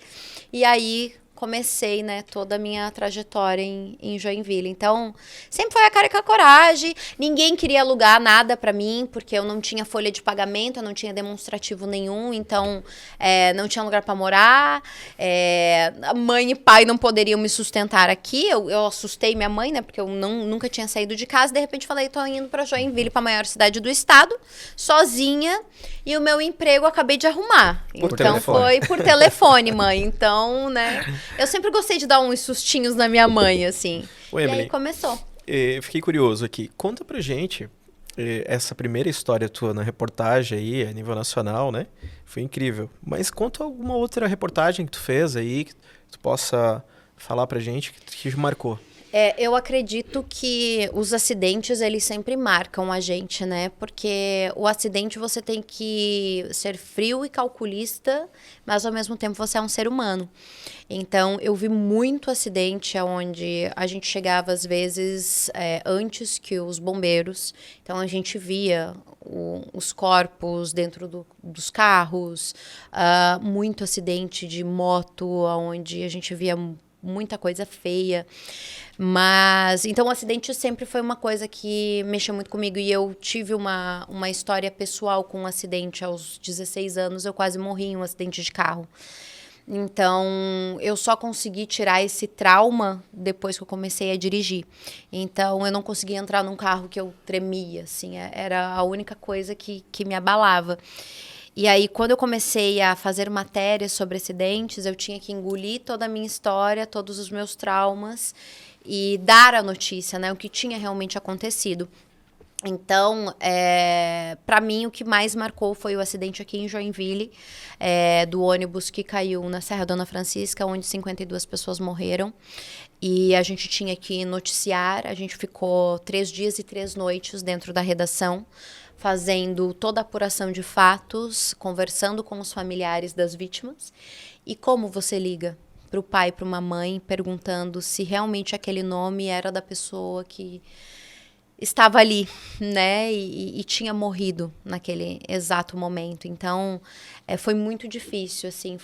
[SPEAKER 3] E aí comecei, toda a minha trajetória em Joinville. Então, sempre foi a cara e a coragem. Ninguém queria alugar nada para mim, porque eu não tinha folha de pagamento, eu não tinha demonstrativo nenhum, então não tinha lugar para morar. Mãe e pai não poderiam me sustentar aqui. Eu assustei minha mãe, porque eu nunca tinha saído de casa. De repente, falei, tô indo para Joinville, para a maior cidade do estado, sozinha. E o meu emprego eu acabei de arrumar.
[SPEAKER 2] Por
[SPEAKER 3] então,
[SPEAKER 2] telefone.
[SPEAKER 3] foi por telefone, mãe. Então, eu sempre gostei de dar uns sustinhos na minha mãe, assim.
[SPEAKER 2] Ô,
[SPEAKER 3] e
[SPEAKER 2] Emily,
[SPEAKER 3] aí começou.
[SPEAKER 2] Fiquei curioso aqui. Conta pra gente essa primeira história tua na reportagem aí, a nível nacional, né? Foi incrível. Mas conta alguma outra reportagem que tu fez aí, que tu possa falar pra gente, que marcou.
[SPEAKER 3] Eu acredito que os acidentes, eles sempre marcam a gente, né? Porque o acidente você tem que ser frio e calculista, mas ao mesmo tempo você é um ser humano. Então, eu vi muito acidente onde a gente chegava, às vezes, antes que os bombeiros. Então, a gente via os corpos dentro dos carros, muito acidente de moto, onde a gente via muita coisa feia. Mas, então, o acidente sempre foi uma coisa que mexeu muito comigo. E eu tive uma história pessoal com um acidente aos 16 anos. Eu quase morri em um acidente de carro. Então, eu só consegui tirar esse trauma depois que eu comecei a dirigir. Então, eu não conseguia entrar num carro que eu tremia, assim. Era a única coisa que me abalava. E aí, quando eu comecei a fazer matérias sobre acidentes, eu tinha que engolir toda a minha história, todos os meus traumas e dar a notícia, o que tinha realmente acontecido. Então, para mim, o que mais marcou foi o acidente aqui em Joinville, do ônibus que caiu na Serra Dona Francisca, onde 52 pessoas morreram. E a gente tinha que noticiar, a gente ficou 3 dias e 3 noites dentro da redação, fazendo toda a apuração de fatos, conversando com os familiares das vítimas. E como você liga para o pai, para uma mãe, perguntando se realmente aquele nome era da pessoa que estava ali, né, e tinha morrido naquele exato momento. Então, foi muito difícil, assim,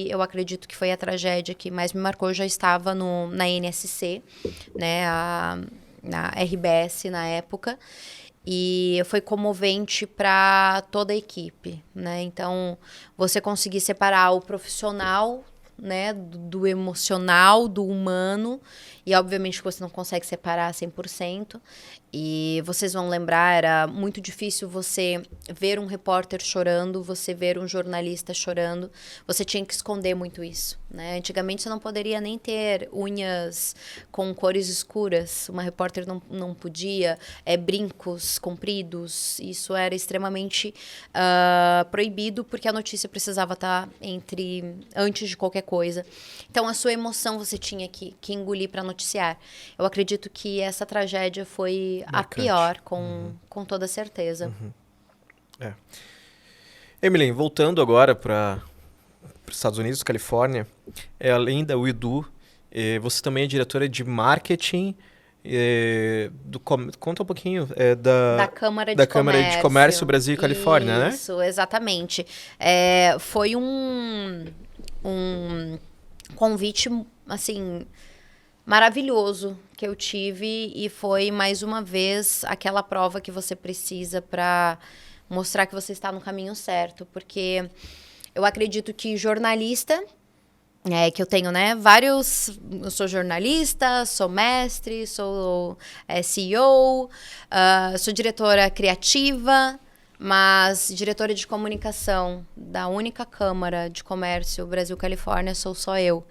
[SPEAKER 3] eu acredito que foi a tragédia que mais me marcou. Eu já estava na NSC, né, na RBS na época, e foi comovente para toda a equipe, né. Então, você conseguir separar o profissional, né, do emocional, do humano, e obviamente você não consegue separar 100%. E vocês vão lembrar, era muito difícil você ver um repórter chorando, você ver um jornalista chorando. Você tinha que esconder muito isso, né? Antigamente você não poderia nem ter unhas com cores escuras. Uma repórter não podia, brincos compridos. Isso era extremamente proibido, porque a notícia precisava estar antes de qualquer coisa. Então a sua emoção você tinha que engolir para noticiar. Eu acredito que essa tragédia foi a pior, com toda certeza.
[SPEAKER 2] Emily, voltando agora para os Estados Unidos, Califórnia, além da UIDU, você também é diretora de marketing. Conta um pouquinho
[SPEAKER 3] da Câmara de
[SPEAKER 2] Comércio Brasil e Califórnia, né?
[SPEAKER 3] Isso, exatamente. Foi um convite, assim, maravilhoso que eu tive, e foi mais uma vez aquela prova que você precisa para mostrar que você está no caminho certo, porque eu acredito que jornalista, que eu tenho, né, eu sou jornalista, sou mestre, sou CEO, sou diretora criativa, mas diretora de comunicação da única Câmara de Comércio Brasil-Califórnia sou só eu.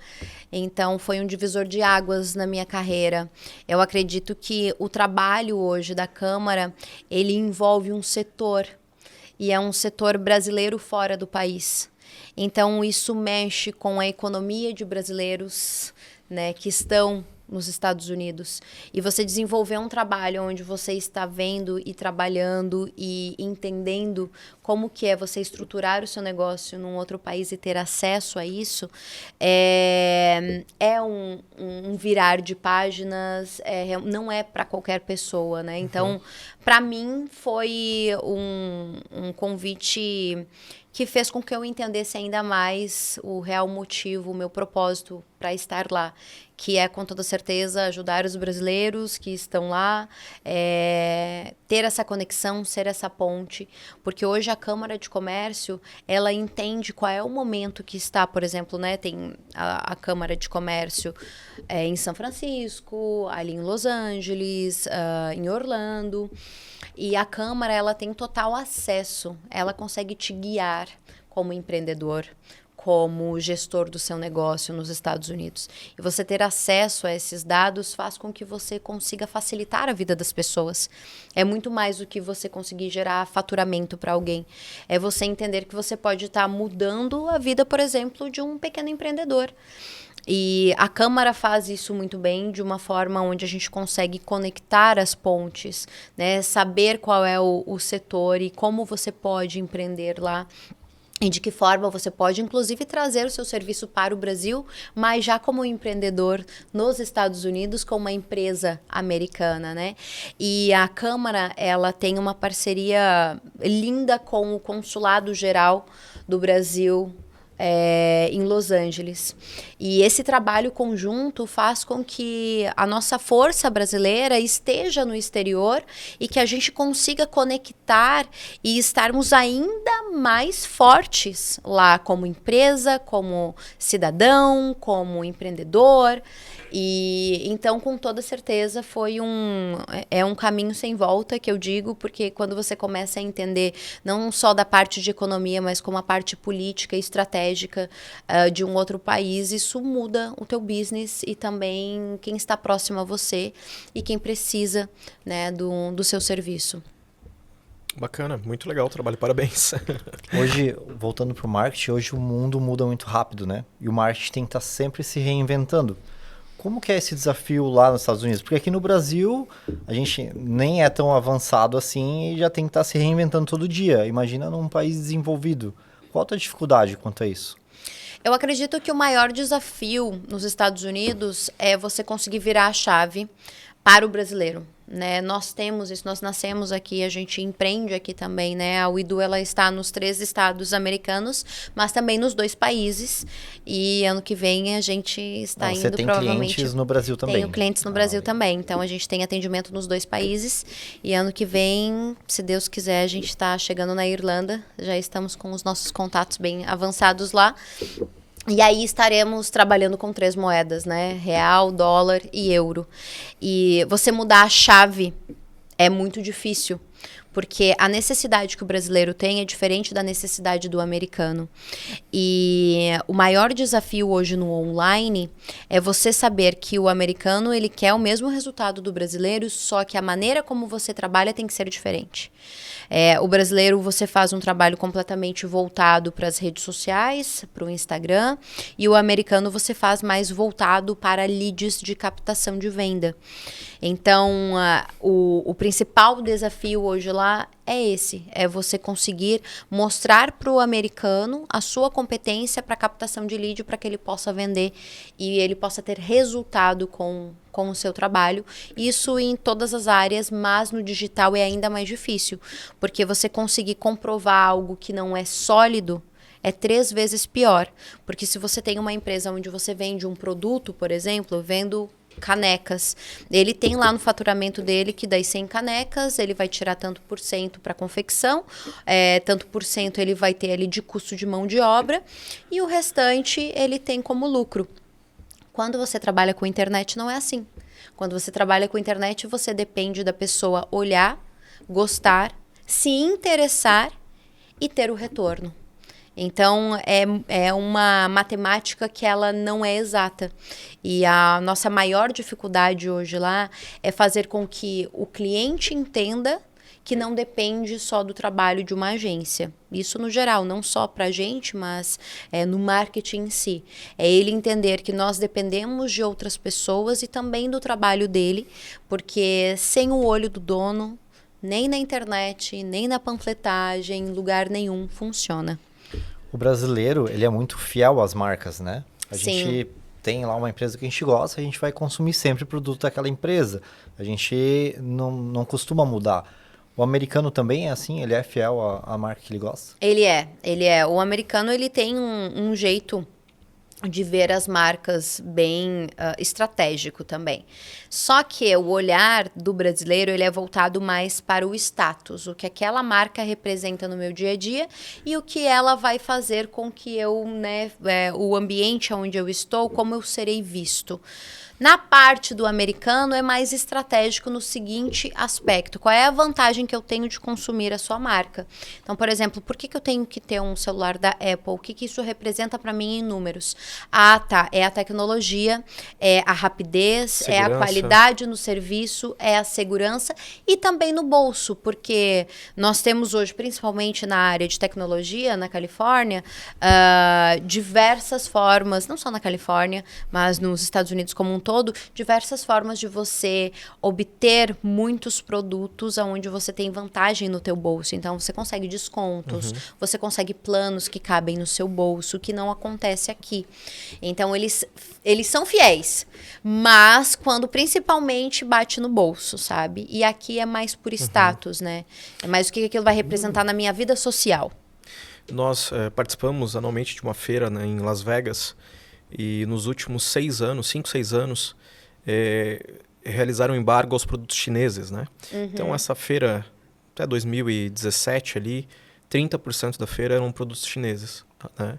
[SPEAKER 3] Então, foi um divisor de águas na minha carreira. Eu acredito que o trabalho hoje da Câmara, ele envolve um setor, e é um setor brasileiro fora do país. Então, isso mexe com a economia de brasileiros, né, que estão nos Estados Unidos. E você desenvolver um trabalho onde você está vendo e trabalhando e entendendo como que é você estruturar o seu negócio num outro país e ter acesso a isso, é um virar de páginas, não é para qualquer pessoa, né? Então, para mim, foi um convite que fez com que eu entendesse ainda mais o real motivo, o meu propósito para estar lá, que é, com toda certeza, ajudar os brasileiros que estão lá, ter essa conexão, ser essa ponte, porque hoje a Câmara de Comércio, ela entende qual é o momento que está, por exemplo, né, tem a Câmara de Comércio em São Francisco, ali em Los Angeles, em Orlando, e a Câmara, ela tem total acesso, ela consegue te guiar como empreendedor, como gestor do seu negócio nos Estados Unidos. E você ter acesso a esses dados faz com que você consiga facilitar a vida das pessoas. É muito mais do que você conseguir gerar faturamento para alguém. É você entender que você pode estar mudando a vida, por exemplo, de um pequeno empreendedor. E a Câmara faz isso muito bem, de uma forma onde a gente consegue conectar as pontes, né? Saber qual é o setor e como você pode empreender lá. E de que forma você pode, inclusive, trazer o seu serviço para o Brasil, mas já como empreendedor nos Estados Unidos, com uma empresa americana, né? E a Câmara, ela tem uma parceria linda com o Consulado Geral do Brasil em Los Angeles. E esse trabalho conjunto faz com que a nossa força brasileira esteja no exterior e que a gente consiga conectar e estarmos ainda mais fortes lá, como empresa, como cidadão, como empreendedor. E então, com toda certeza, foi um caminho sem volta, que eu digo, porque quando você começa a entender não só da parte de economia, mas como a parte política e estratégica de um outro país, isso muda o teu business e também quem está próximo a você e quem precisa, né, do seu serviço.
[SPEAKER 2] Bacana, muito legal o trabalho, parabéns.
[SPEAKER 1] Hoje, voltando para o marketing, hoje o mundo muda muito rápido, né? E o marketing tem que estar sempre se reinventando. Como que é esse desafio lá nos Estados Unidos? Porque aqui no Brasil, a gente nem é tão avançado assim e já tem que estar se reinventando todo dia. Imagina num país desenvolvido. Qual a tua dificuldade quanto a isso?
[SPEAKER 3] Eu acredito que o maior desafio nos Estados Unidos é você conseguir virar a chave para o brasileiro, né? Nós temos isso, nós nascemos aqui, a gente empreende aqui também, né? A WeDo, ela está nos 3 estados americanos, mas também nos 2 países. E ano que vem a gente está
[SPEAKER 1] Você
[SPEAKER 3] indo
[SPEAKER 1] tem
[SPEAKER 3] provavelmente...
[SPEAKER 1] clientes no Brasil também?
[SPEAKER 3] Tenho clientes no Brasil também. Então a gente tem atendimento nos 2 países. E ano que vem, se Deus quiser, a gente está chegando na Irlanda. Já estamos com os nossos contatos bem avançados lá. E aí estaremos trabalhando com 3 moedas, né? Real, dólar e euro. E você mudar a chave é muito difícil, porque a necessidade que o brasileiro tem é diferente da necessidade do americano. E o maior desafio hoje no online é você saber que o americano ele quer o mesmo resultado do brasileiro, só que a maneira como você trabalha tem que ser diferente. O brasileiro, você faz um trabalho completamente voltado para as redes sociais, para o Instagram, e o americano você faz mais voltado para leads de captação de venda. Então, o principal desafio hoje lá é esse, é você conseguir mostrar para o americano a sua competência para captação de lead, para que ele possa vender e ele possa ter resultado com o seu trabalho. Isso em todas as áreas, mas no digital é ainda mais difícil, porque você conseguir comprovar algo que não é sólido é 3 vezes pior. Porque se você tem uma empresa onde você vende um produto, por exemplo, vendo canecas, ele tem lá no faturamento dele que das 100 canecas ele vai tirar tanto por cento para confecção, tanto por cento ele vai ter ali de custo de mão de obra e o restante ele tem como lucro. Quando você trabalha com internet não é assim. Quando você trabalha com internet você depende da pessoa olhar, gostar, se interessar e ter o retorno. Então, é uma matemática que ela não é exata. E a nossa maior dificuldade hoje lá é fazer com que o cliente entenda que não depende só do trabalho de uma agência. Isso no geral, não só para a gente, mas no marketing em si. É ele entender que nós dependemos de outras pessoas e também do trabalho dele, porque sem o olho do dono, nem na internet, nem na panfletagem, em lugar nenhum funciona.
[SPEAKER 1] O brasileiro, ele é muito fiel às marcas, né? A
[SPEAKER 3] Sim.
[SPEAKER 1] gente tem lá uma empresa que a gente gosta, a gente vai consumir sempre o produto daquela empresa. A gente não costuma mudar. O americano também é assim? Ele é fiel à marca que ele gosta?
[SPEAKER 3] Ele é. O americano, ele tem um jeito de ver as marcas bem estratégico também. Só que o olhar do brasileiro ele é voltado mais para o status, o que aquela marca representa no meu dia a dia e o que ela vai fazer com que eu, o ambiente onde eu estou, como eu serei visto. Na parte do americano é mais estratégico no seguinte aspecto. Qual é a vantagem que eu tenho de consumir a sua marca? Então, por exemplo, por que eu tenho que ter um celular da Apple? O que isso representa para mim em números? Ah, tá. É a tecnologia, é a rapidez, segurança. É a qualidade no serviço, é a segurança e também no bolso, porque nós temos hoje, principalmente na área de tecnologia, na Califórnia, diversas formas, não só na Califórnia, mas nos Estados Unidos como um todo, diversas formas de você obter muitos produtos onde você tem vantagem no teu bolso. Então, você consegue descontos, você consegue planos que cabem no seu bolso, que não acontece aqui. Então, eles são fiéis, mas quando principalmente bate no bolso, sabe? E aqui é mais por status, né? É mais o que aquilo vai representar na minha vida social.
[SPEAKER 2] Nós participamos anualmente de uma feira, né, em Las Vegas. E nos últimos 5, 6 anos, realizaram embargo aos produtos chineses, né? Então, essa feira, até 2017 ali, 30% da feira eram produtos chineses, né?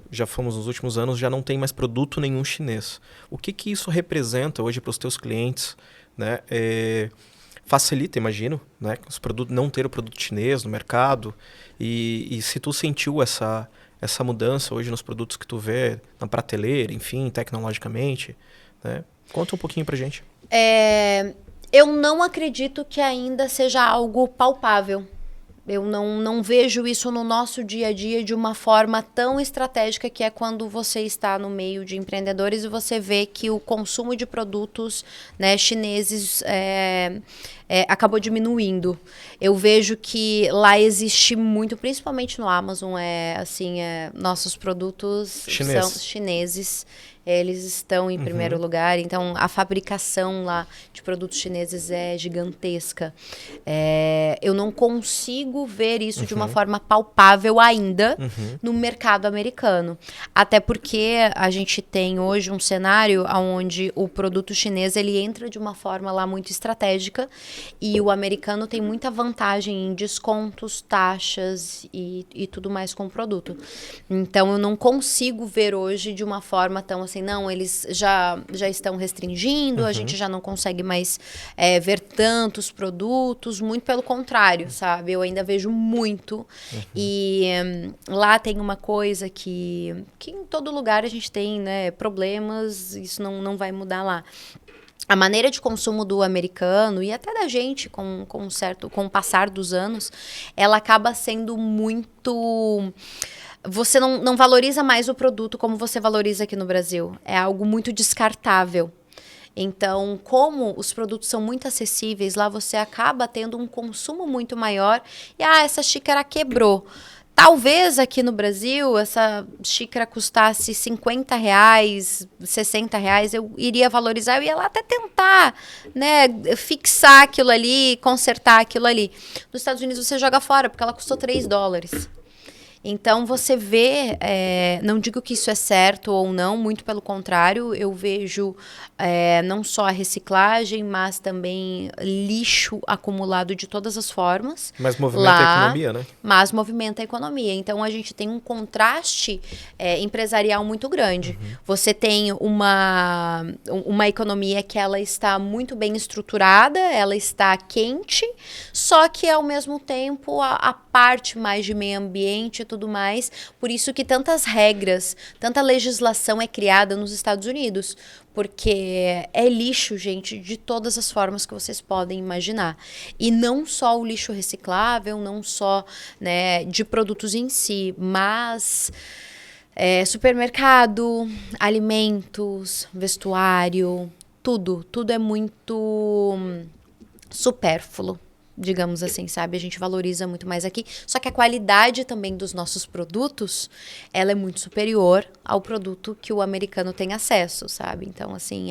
[SPEAKER 2] Já fomos nos últimos anos, já não tem mais produto nenhum chinês. O que isso representa hoje para os teus clientes, né? Facilita, imagino, né? Os produtos, não ter o produto chinês no mercado. E se tu sentiu essa mudança hoje nos produtos que tu vê na prateleira, enfim, tecnologicamente, né? Conta um pouquinho pra gente.
[SPEAKER 3] Eu não acredito que ainda seja algo palpável. Eu não vejo isso no nosso dia a dia de uma forma tão estratégica, que é quando você está no meio de empreendedores e você vê que o consumo de produtos, né, chineses acabou diminuindo. Eu vejo que lá existe muito, principalmente no Amazon, nossos produtos são chineses. Eles estão em primeiro lugar, então a fabricação lá de produtos chineses é gigantesca. Eu não consigo ver isso de uma forma palpável ainda no mercado americano. Até porque a gente tem hoje um cenário onde o produto chinês ele entra de uma forma lá muito estratégica e o americano tem muita vantagem em descontos, taxas e tudo mais com o produto. Então eu não consigo ver hoje de uma forma tão assim, não, eles já estão restringindo, a gente já não consegue mais ver tantos produtos, muito pelo contrário, sabe? Eu ainda vejo muito. E lá tem uma coisa que em todo lugar a gente tem, né, problemas, isso não vai mudar lá. A maneira de consumo do americano e até da gente com o passar dos anos, ela acaba sendo muito... Você não valoriza mais o produto como você valoriza aqui no Brasil. É algo muito descartável. Então, como os produtos são muito acessíveis, lá você acaba tendo um consumo muito maior. E, essa xícara quebrou. Talvez aqui no Brasil, essa xícara custasse R$50, R$60, eu iria valorizar, eu ia lá até tentar, né, fixar aquilo ali, consertar aquilo ali. Nos Estados Unidos você joga fora, porque ela custou $3. Então, você vê, não digo que isso é certo ou não, muito pelo contrário, eu vejo não só a reciclagem, mas também lixo acumulado de todas as formas.
[SPEAKER 2] Mas movimenta a economia, né?
[SPEAKER 3] Mas movimenta a economia. Então, a gente tem um contraste empresarial muito grande. Você tem uma economia que ela está muito bem estruturada, ela está quente, só que, ao mesmo tempo, a parte mais de meio ambiente e tudo mais. Por isso que tantas regras, tanta legislação é criada nos Estados Unidos. Porque é lixo, gente, de todas as formas que vocês podem imaginar. E não só o lixo reciclável, não só, né, de produtos em si, mas supermercado, alimentos, vestuário, tudo é muito supérfluo, digamos assim, sabe? A gente valoriza muito mais aqui. Só que a qualidade também dos nossos produtos, ela é muito superior ao produto que o americano tem acesso, sabe? Então, assim,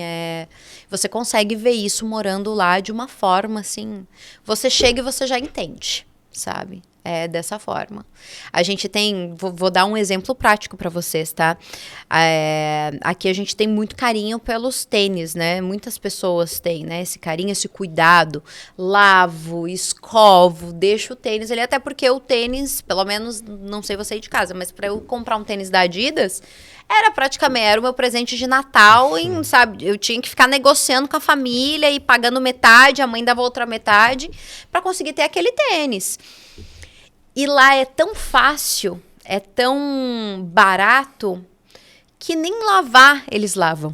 [SPEAKER 3] você consegue ver isso morando lá de uma forma, assim... Você chega e você já entende, sabe? É dessa forma. A gente tem... Vou dar um exemplo prático para vocês, tá? Aqui a gente tem muito carinho pelos tênis, né? Muitas pessoas têm, né? Esse carinho, esse cuidado. Lavo, escovo, deixo o tênis ali. Até porque o tênis, pelo menos, não sei você ir de casa, mas para eu comprar um tênis da Adidas... Era o meu presente de Natal, sabe? Eu tinha que ficar negociando com a família e pagando metade, a mãe dava outra metade, para conseguir ter aquele tênis. E lá é tão fácil, é tão barato, que nem lavar eles lavam.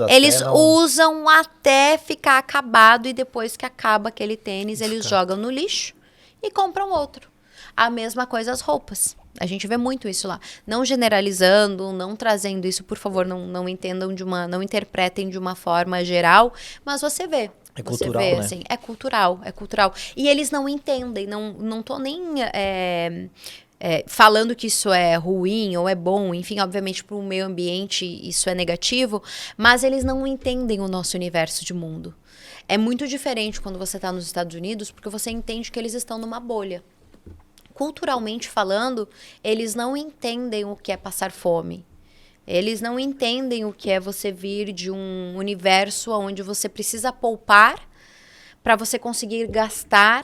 [SPEAKER 3] Eles usam até ficar acabado e depois que acaba aquele tênis, eles jogam no lixo e compram outro. A mesma coisa as roupas. A gente vê muito isso lá. Não generalizando, não trazendo isso, por favor, não entendam não interpretem de uma forma geral, mas você vê.
[SPEAKER 1] É cultural, né?
[SPEAKER 3] Assim, é cultural. E eles não entendem, não tô nem falando que isso é ruim ou é bom, enfim, obviamente para o meio ambiente isso é negativo, mas eles não entendem o nosso universo de mundo. É muito diferente quando você está nos Estados Unidos, porque você entende que eles estão numa bolha. Culturalmente falando, eles não entendem o que é passar fome. Eles não entendem o que é você vir de um universo onde você precisa poupar para você conseguir gastar.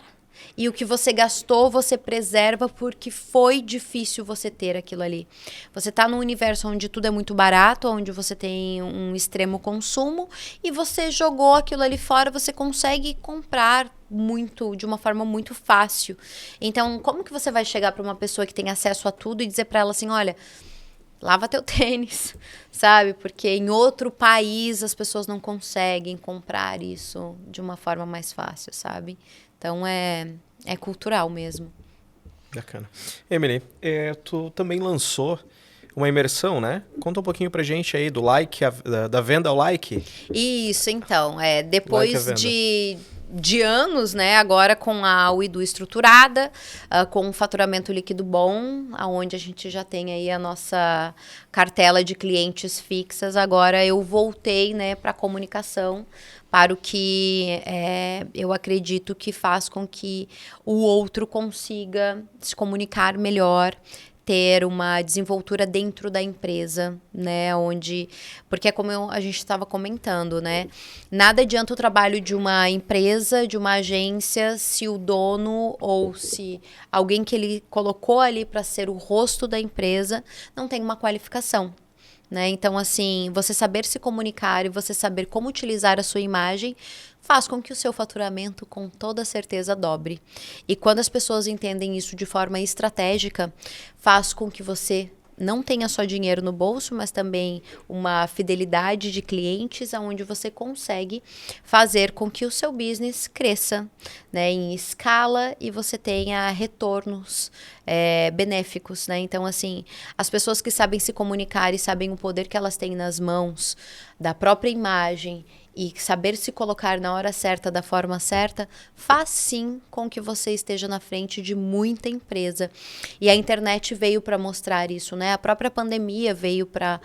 [SPEAKER 3] E o que você gastou, você preserva porque foi difícil você ter aquilo ali. Você está num universo onde tudo é muito barato, onde você tem um extremo consumo e você jogou aquilo ali fora, você consegue comprar muito, de uma forma muito fácil. Então, como que você vai chegar para uma pessoa que tem acesso a tudo e dizer para ela assim, olha, lava teu tênis, sabe? Porque em outro país as pessoas não conseguem comprar isso de uma forma mais fácil, sabe? Então é cultural mesmo.
[SPEAKER 2] Bacana. Emily, tu também lançou uma imersão, né? Conta um pouquinho pra gente aí do like, da venda ao like.
[SPEAKER 3] Isso, então,
[SPEAKER 2] Like
[SPEAKER 3] depois
[SPEAKER 2] a venda.
[SPEAKER 3] de anos, né, agora com a Uidu estruturada, com um faturamento líquido bom, aonde a gente já tem aí a nossa cartela de clientes fixas, agora eu voltei, né, para a comunicação, para o que eu acredito que faz com que o outro consiga se comunicar melhor, ter uma desenvoltura dentro da empresa, né, porque é como a gente estava comentando, né, nada adianta o trabalho de uma empresa, de uma agência, se o dono ou se alguém que ele colocou ali para ser o rosto da empresa não tem uma qualificação. Né? Então, assim, você saber se comunicar e você saber como utilizar a sua imagem faz com que o seu faturamento, com toda certeza, dobre. E quando as pessoas entendem isso de forma estratégica, faz com que você não tenha só dinheiro no bolso, mas também uma fidelidade de clientes, onde você consegue fazer com que o seu business cresça, né, em escala e você tenha retornos benéficos, né? Então, assim, as pessoas que sabem se comunicar e sabem o poder que elas têm nas mãos, da própria imagem e saber se colocar na hora certa, da forma certa, faz sim com que você esteja na frente de muita empresa. E a internet veio para mostrar isso, né? A própria pandemia veio para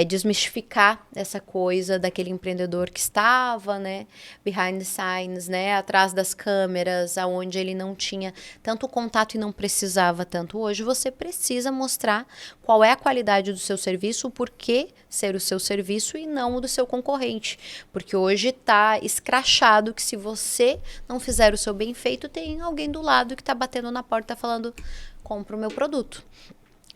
[SPEAKER 3] desmistificar essa coisa daquele empreendedor que estava, né, behind the scenes, né, atrás das câmeras, aonde ele não tinha tanto contato e não precisava tanto. Hoje você precisa mostrar qual é a qualidade do seu serviço, o porquê ser o seu serviço e não o do seu concorrente. Porque hoje está escrachado que se você não fizer o seu bem feito, tem alguém do lado que está batendo na porta falando, compra o meu produto.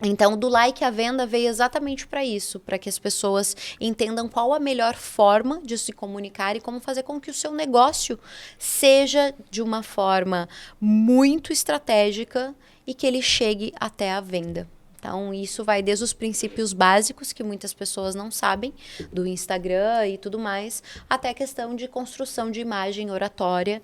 [SPEAKER 3] Então, do like à venda veio exatamente para isso, para que as pessoas entendam qual a melhor forma de se comunicar e como fazer com que o seu negócio seja de uma forma muito estratégica e que ele chegue até a venda. Então, isso vai desde os princípios básicos, que muitas pessoas não sabem, do Instagram e tudo mais, até a questão de construção de imagem oratória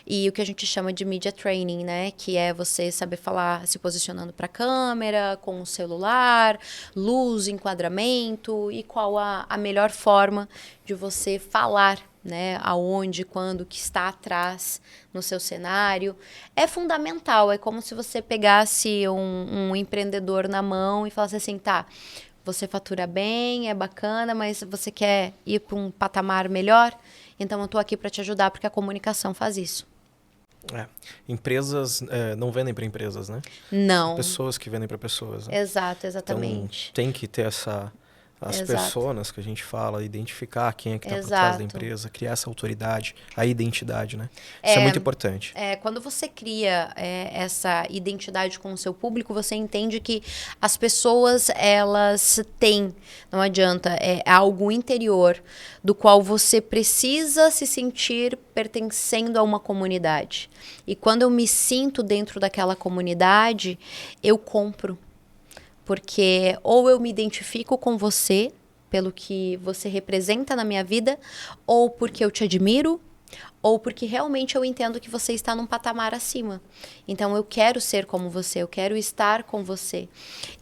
[SPEAKER 3] e o que a gente chama de media training, né? Que é você saber falar se posicionando para a câmera, com o celular, luz, enquadramento e qual a melhor forma de você falar, né? Aonde, quando, que está atrás no seu cenário. É fundamental, é como se você pegasse um empreendedor na mão e falasse assim, tá, você fatura bem, é bacana, mas você quer ir para um patamar melhor? Então eu estou aqui para te ajudar, porque a comunicação faz isso.
[SPEAKER 2] Empresas não vendem para empresas, né?
[SPEAKER 3] Não.
[SPEAKER 2] São pessoas que vendem para pessoas. Né?
[SPEAKER 3] Exato, exatamente.
[SPEAKER 2] Então tem que ter as
[SPEAKER 3] Exato.
[SPEAKER 2] pessoas que a gente fala, identificar quem é que está por
[SPEAKER 3] Exato.
[SPEAKER 2] trás da empresa, criar essa autoridade, a identidade, né? Isso é muito importante.
[SPEAKER 3] Quando você cria essa identidade com o seu público, você entende que as pessoas, elas têm, não adianta, é algo interior do qual você precisa se sentir pertencendo a uma comunidade. E quando eu me sinto dentro daquela comunidade, eu compro. Porque ou eu me identifico com você, pelo que você representa na minha vida, ou porque eu te admiro, ou porque realmente eu entendo que você está num patamar acima. Então, eu quero ser como você, eu quero estar com você.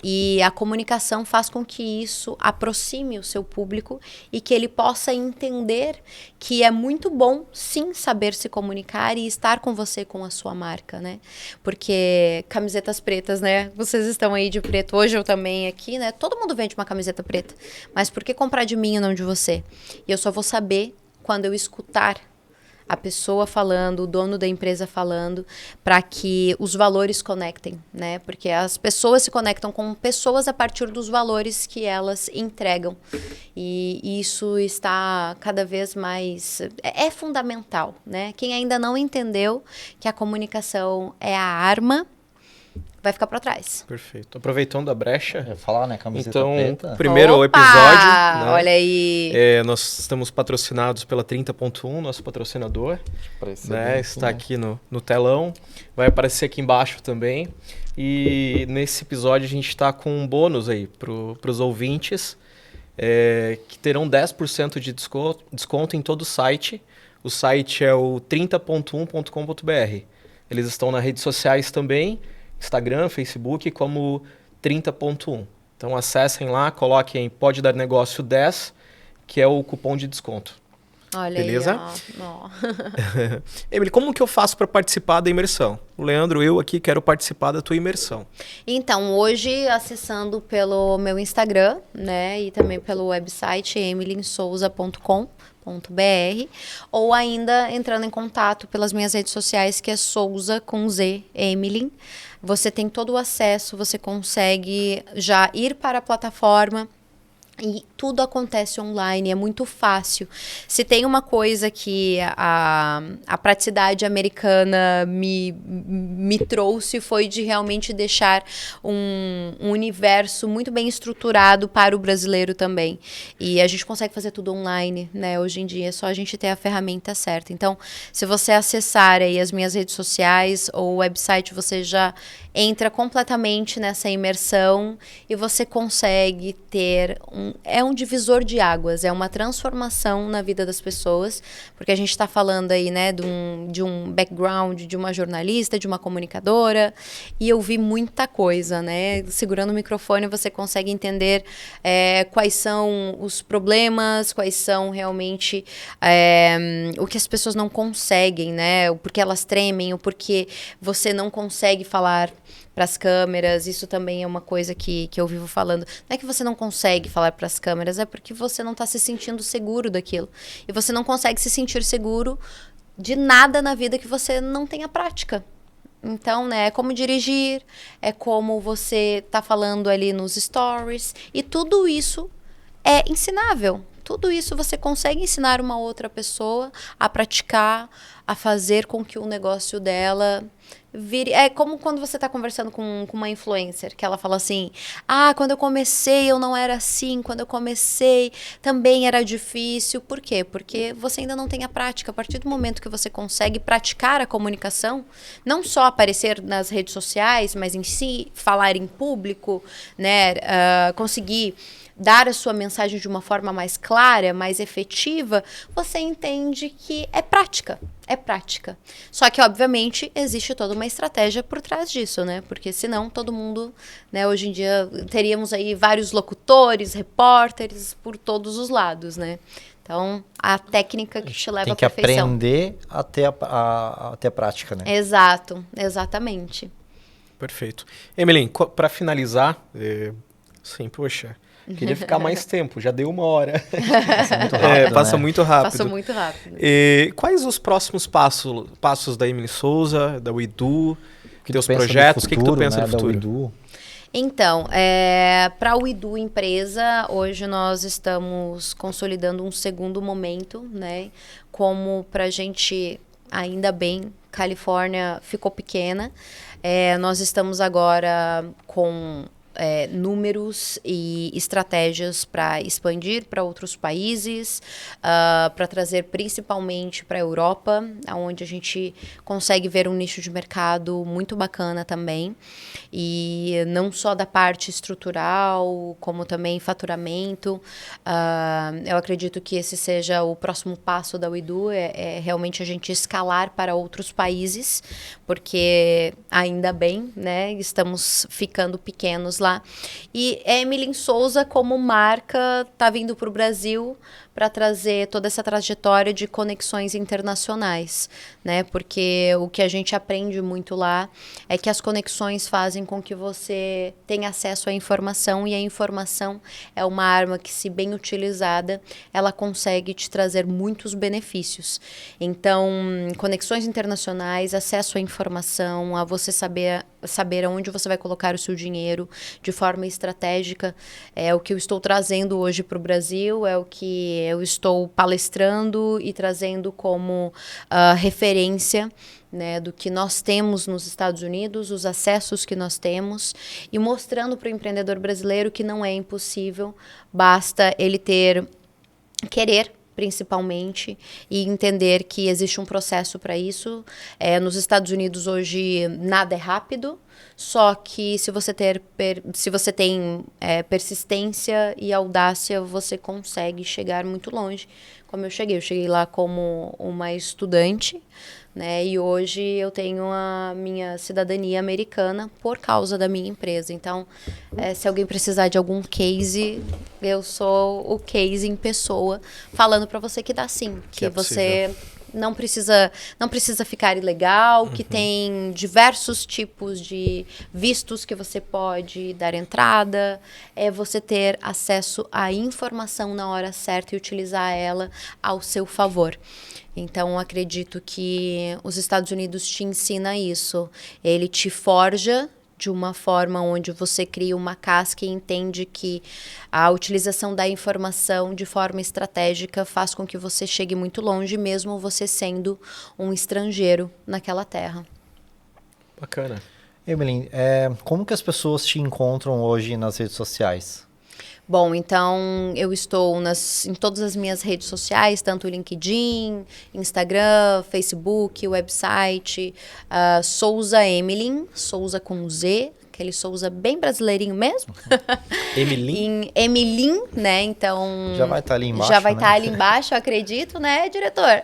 [SPEAKER 3] E a comunicação faz com que isso aproxime o seu público e que ele possa entender que é muito bom, sim, saber se comunicar e estar com você, com a sua marca, né? Porque camisetas pretas, né? Vocês estão aí de preto, hoje eu também aqui, né? Todo mundo vende uma camiseta preta. Mas por que comprar de mim e não de você? E eu só vou saber quando eu escutar a pessoa falando, o dono da empresa falando, para que os valores conectem, né? Porque as pessoas se conectam com pessoas a partir dos valores que elas entregam. E isso está cada vez mais... É fundamental, né? Quem ainda não entendeu que a comunicação é a arma vai ficar para trás.
[SPEAKER 2] Perfeito. Aproveitando a brecha,
[SPEAKER 1] Eu ia falar, né? Camiseta
[SPEAKER 2] então,
[SPEAKER 1] preta.
[SPEAKER 2] primeiro
[SPEAKER 3] Opa!
[SPEAKER 2] episódio, né?
[SPEAKER 3] Olha aí.
[SPEAKER 2] Nós estamos patrocinados pela 30.1, nosso patrocinador, né? Está aqui no telão, vai aparecer aqui embaixo também. E nesse episódio a gente está com um bônus aí para os ouvintes, que terão 10% de desconto em todo o site. O site é o 30.1.com.br. Eles estão nas redes sociais também, Instagram, Facebook, como 30.1. Então acessem lá, coloquem Pode Dar Negócio 10, que é o cupom de desconto.
[SPEAKER 3] Olha
[SPEAKER 2] Beleza?
[SPEAKER 3] aí, ó.
[SPEAKER 2] Emily, como que eu faço para participar da imersão? O Leandro, eu aqui quero participar da tua imersão.
[SPEAKER 3] Então, hoje, acessando pelo meu Instagram, né, e também pelo website emilysouza.com.br, ou ainda entrando em contato pelas minhas redes sociais, que é Souza com Z, Emily. Você tem todo o acesso, você consegue já ir para a plataforma e tudo acontece online, é muito fácil. Se tem uma coisa que a praticidade americana me trouxe, foi de realmente deixar um universo muito bem estruturado para o brasileiro também. E a gente consegue fazer tudo online, né? Hoje em dia é só a gente ter a ferramenta certa. Então, se você acessar aí as minhas redes sociais ou o website, você já entra completamente nessa imersão e você consegue ter um divisor de águas, é uma transformação na vida das pessoas, porque a gente está falando aí, né, de um background, de uma jornalista, de uma comunicadora, e eu vi muita coisa, né, segurando o microfone você consegue entender quais são os problemas, quais são realmente o que as pessoas não conseguem, né, o porquê elas tremem, o porquê você não consegue falar para as câmeras. Isso também é uma coisa que eu vivo falando. Não é que você não consegue falar para as câmeras, é porque você não está se sentindo seguro daquilo. E você não consegue se sentir seguro de nada na vida que você não tenha prática. Então, né, é como dirigir, é como você tá falando ali nos stories, e tudo isso é ensinável. Tudo isso você consegue ensinar uma outra pessoa a praticar, a fazer com que o negócio dela vire... É como quando você está conversando com uma influencer, que ela fala assim, quando eu comecei eu não era assim, quando eu comecei também era difícil. Por quê? Porque você ainda não tem a prática. A partir do momento que você consegue praticar a comunicação, não só aparecer nas redes sociais, mas em si, falar em público, né, conseguir dar a sua mensagem de uma forma mais clara, mais efetiva, você entende que é prática. É prática. Só que, obviamente, existe toda uma estratégia por trás disso, né? Porque senão todo mundo, né, hoje em dia, teríamos aí vários locutores, repórteres por todos os lados, né? Então, a técnica que te leva à perfeição.
[SPEAKER 1] Tem que aprender a ter a prática, né?
[SPEAKER 3] Exato, exatamente.
[SPEAKER 2] Perfeito. Emily, para finalizar, sim, poxa, queria ficar mais tempo, já deu 1 hora.
[SPEAKER 1] Passa muito rápido,
[SPEAKER 2] passa
[SPEAKER 1] né?
[SPEAKER 2] muito rápido.
[SPEAKER 3] Passou muito rápido.
[SPEAKER 2] Quais os próximos passos da Emily Souza, da WeDo, teus
[SPEAKER 1] pensa no
[SPEAKER 2] projetos, o que tu
[SPEAKER 1] futuro,
[SPEAKER 2] pensa
[SPEAKER 1] né,
[SPEAKER 2] no futuro?
[SPEAKER 1] da WeDo?
[SPEAKER 3] Então, para o WeDo Empresa, hoje nós estamos consolidando um segundo momento, né? Como para a gente, ainda bem, Califórnia ficou pequena. Nós estamos agora com números e estratégias para expandir para outros países, para trazer principalmente para a Europa, onde a gente consegue ver um nicho de mercado muito bacana também. E não só da parte estrutural, como também faturamento. Eu acredito que esse seja o próximo passo da WeDo, é realmente a gente escalar para outros países, porque ainda bem, né, estamos ficando pequenos lá. E Emily Souza, como marca, está vindo para o Brasil para trazer toda essa trajetória de conexões internacionais, né? Porque o que a gente aprende muito lá é que as conexões fazem com que você tenha acesso à informação, e a informação é uma arma que, se bem utilizada, ela consegue te trazer muitos benefícios. Então, conexões internacionais, acesso à informação, a você saber saber aonde você vai colocar o seu dinheiro de forma estratégica. É o que eu estou trazendo hoje para o Brasil, é o que eu estou palestrando e trazendo como referência, né, do que nós temos nos Estados Unidos, os acessos que nós temos, e mostrando para o empreendedor brasileiro que não é impossível, basta ele querer, principalmente, e entender que existe um processo para isso. Nos Estados Unidos hoje nada é rápido, só que se você tem persistência e audácia, você consegue chegar muito longe. Como eu cheguei lá como uma estudante, né? E hoje eu tenho a minha cidadania americana por causa da minha empresa. Então, se alguém precisar de algum case, eu sou o case em pessoa, falando para você que dá sim, que você não precisa ficar ilegal, que tem diversos tipos de vistos que você pode dar entrada, é você ter acesso à informação na hora certa e utilizar ela ao seu favor. Então, acredito que os Estados Unidos te ensina isso. Ele te forja de uma forma onde você cria uma casca e entende que a utilização da informação de forma estratégica faz com que você chegue muito longe, mesmo você sendo um estrangeiro naquela terra.
[SPEAKER 2] Bacana.
[SPEAKER 1] Emily, como que as pessoas te encontram hoje nas redes sociais?
[SPEAKER 3] Bom, então eu estou em todas as minhas redes sociais, tanto LinkedIn, Instagram, Facebook, website, Souza Emily, Souza com Z, aquele Souza bem brasileirinho mesmo.
[SPEAKER 2] Emily?
[SPEAKER 3] Emily, né? Então...
[SPEAKER 1] Já vai estar ali embaixo,
[SPEAKER 3] Já vai
[SPEAKER 1] né?
[SPEAKER 3] estar ali embaixo, eu acredito, né, diretor?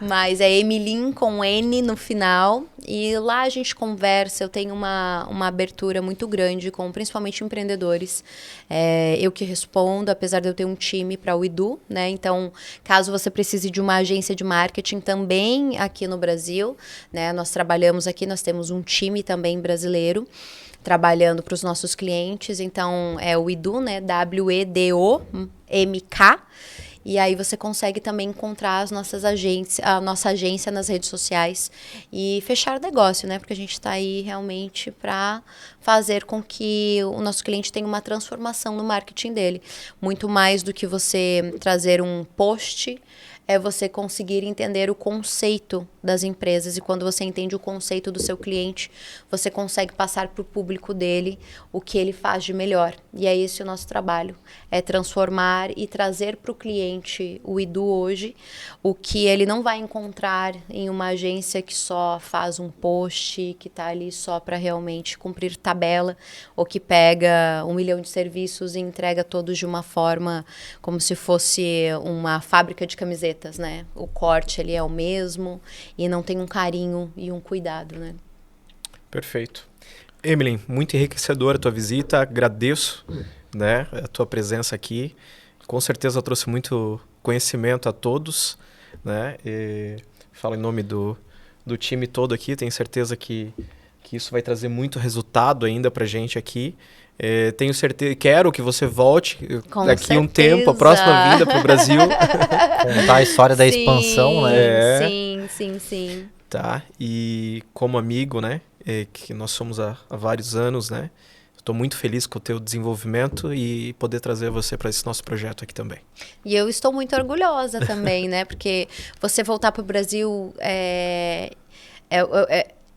[SPEAKER 3] Mas é Emily com N no final. E lá a gente conversa, eu tenho uma abertura muito grande com principalmente empreendedores. Eu que respondo, apesar de eu ter um time para o Edu, né? Então, caso você precise de uma agência de marketing também aqui no Brasil, né? Nós trabalhamos aqui, nós temos um time também brasileiro trabalhando para os nossos clientes. Então, é o Edu, né? WEDOMK. E aí você consegue também encontrar a nossa agência nas redes sociais e fechar negócio, né? Porque a gente está aí realmente para fazer com que o nosso cliente tenha uma transformação no marketing dele. Muito mais do que você trazer um post, é você conseguir entender o conceito das empresas. E quando você entende o conceito do seu cliente, você consegue passar para o público dele o que ele faz de melhor. E é esse o nosso trabalho. É transformar e trazer para o cliente, o Edu hoje, o que ele não vai encontrar em uma agência que só faz um post, que está ali só para realmente cumprir tabela, ou que pega 1 milhão de serviços e entrega todos de uma forma como se fosse uma fábrica de camisetas, né? O corte ele é o mesmo e não tem um carinho e um cuidado, né?
[SPEAKER 2] Perfeito. Emily, muito enriquecedora a tua visita, agradeço, né, a tua presença aqui. Com certeza trouxe muito conhecimento a todos, né? E falo em nome do time todo aqui, tenho certeza que isso vai trazer muito resultado ainda pra gente aqui. Tenho certeza, quero que você volte daqui a um tempo, a próxima vinda para o Brasil.
[SPEAKER 1] Contar a história da expansão, né?
[SPEAKER 3] Sim.
[SPEAKER 2] Tá, e como amigo, né, que nós somos há vários anos, né, estou muito feliz com o teu desenvolvimento e poder trazer você para esse nosso projeto aqui também.
[SPEAKER 3] E eu estou muito orgulhosa também, né, porque você voltar para o Brasil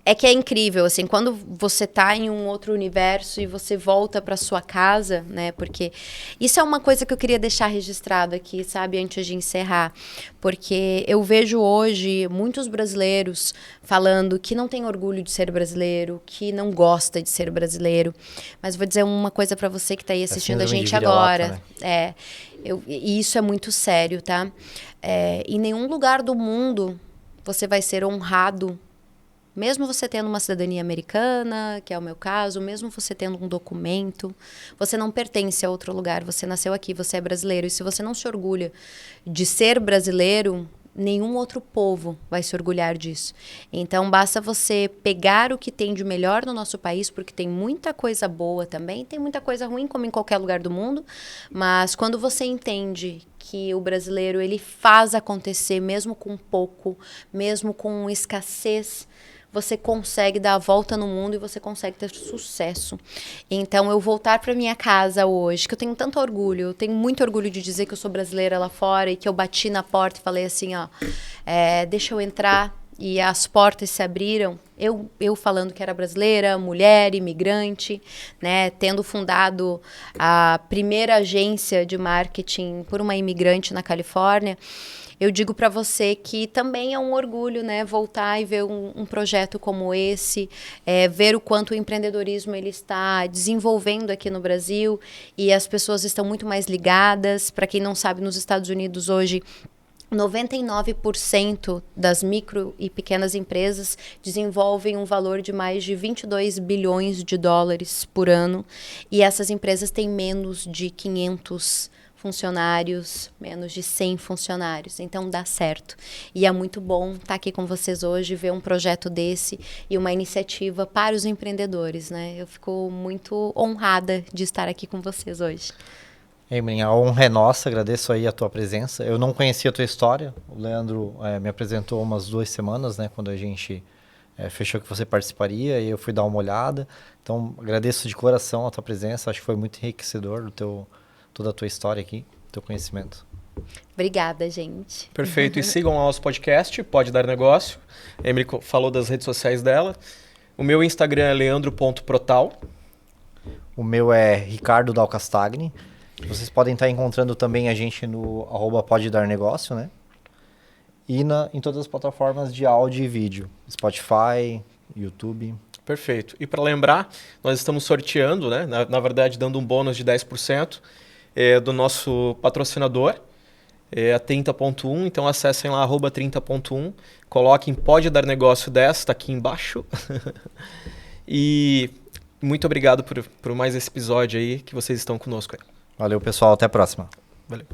[SPEAKER 3] é que é incrível, assim, quando você tá em um outro universo e você volta para sua casa, né? Porque isso é uma coisa que eu queria deixar registrado aqui, sabe? Antes de encerrar. Porque eu vejo hoje muitos brasileiros falando que não tem orgulho de ser brasileiro, que não gosta de ser brasileiro. Mas vou dizer uma coisa para você que tá aí assistindo a gente agora. Né? E isso é muito sério, tá? Em nenhum lugar do mundo você vai ser honrado. Mesmo você tendo uma cidadania americana, que é o meu caso, mesmo você tendo um documento, você não pertence a outro lugar. Você nasceu aqui, você é brasileiro. E se você não se orgulha de ser brasileiro, nenhum outro povo vai se orgulhar disso. Então, basta você pegar o que tem de melhor no nosso país, porque tem muita coisa boa também, tem muita coisa ruim, como em qualquer lugar do mundo. Mas quando você entende que o brasileiro ele faz acontecer, mesmo com pouco, mesmo com escassez, você consegue dar a volta no mundo e você consegue ter sucesso. Então, eu voltar para minha casa hoje, que eu tenho tanto orgulho, eu tenho muito orgulho de dizer que eu sou brasileira lá fora e que eu bati na porta e falei assim, ó, deixa eu entrar, e as portas se abriram, eu falando que era brasileira, mulher, imigrante, né, tendo fundado a primeira agência de marketing por uma imigrante na Califórnia, eu digo para você que também é um orgulho, né, voltar e ver um projeto como esse, ver o quanto o empreendedorismo ele está desenvolvendo aqui no Brasil e as pessoas estão muito mais ligadas. Para quem não sabe, nos Estados Unidos hoje 99% das micro e pequenas empresas desenvolvem um valor de mais de 22 bilhões de dólares por ano e essas empresas têm menos de 500 funcionários, menos de 100 funcionários. Então, dá certo. E é muito bom estar aqui com vocês hoje, ver um projeto desse e uma iniciativa para os empreendedores, né? Eu fico muito honrada de estar aqui com vocês hoje.
[SPEAKER 1] Emily, a honra é nossa, agradeço aí a tua presença. Eu não conhecia a tua história, o Leandro me apresentou umas 2 semanas, né, quando a gente fechou que você participaria e eu fui dar uma olhada. Então, agradeço de coração a tua presença, acho que foi muito enriquecedor toda a tua história aqui, teu conhecimento.
[SPEAKER 3] Obrigada, gente.
[SPEAKER 2] Perfeito, e sigam o nosso podcast, Pode Dar Negócio. A Emily falou das redes sociais dela. O meu Instagram é leandro.protal.
[SPEAKER 1] O meu é Ricardo Dalcastagni. Vocês podem estar encontrando também a gente no @Pode Dar Negócio, né? E em todas as plataformas de áudio e vídeo. Spotify, YouTube.
[SPEAKER 2] Perfeito. E para lembrar, nós estamos sorteando, né? Na verdade, dando um bônus de 10% do nosso patrocinador, a 30.1. Então, acessem lá, @30.1. Coloquem Pode Dar Negócio 10, está aqui embaixo. E muito obrigado por mais esse episódio aí que vocês estão conosco aí.
[SPEAKER 1] Valeu, pessoal. Até a próxima.
[SPEAKER 2] Valeu.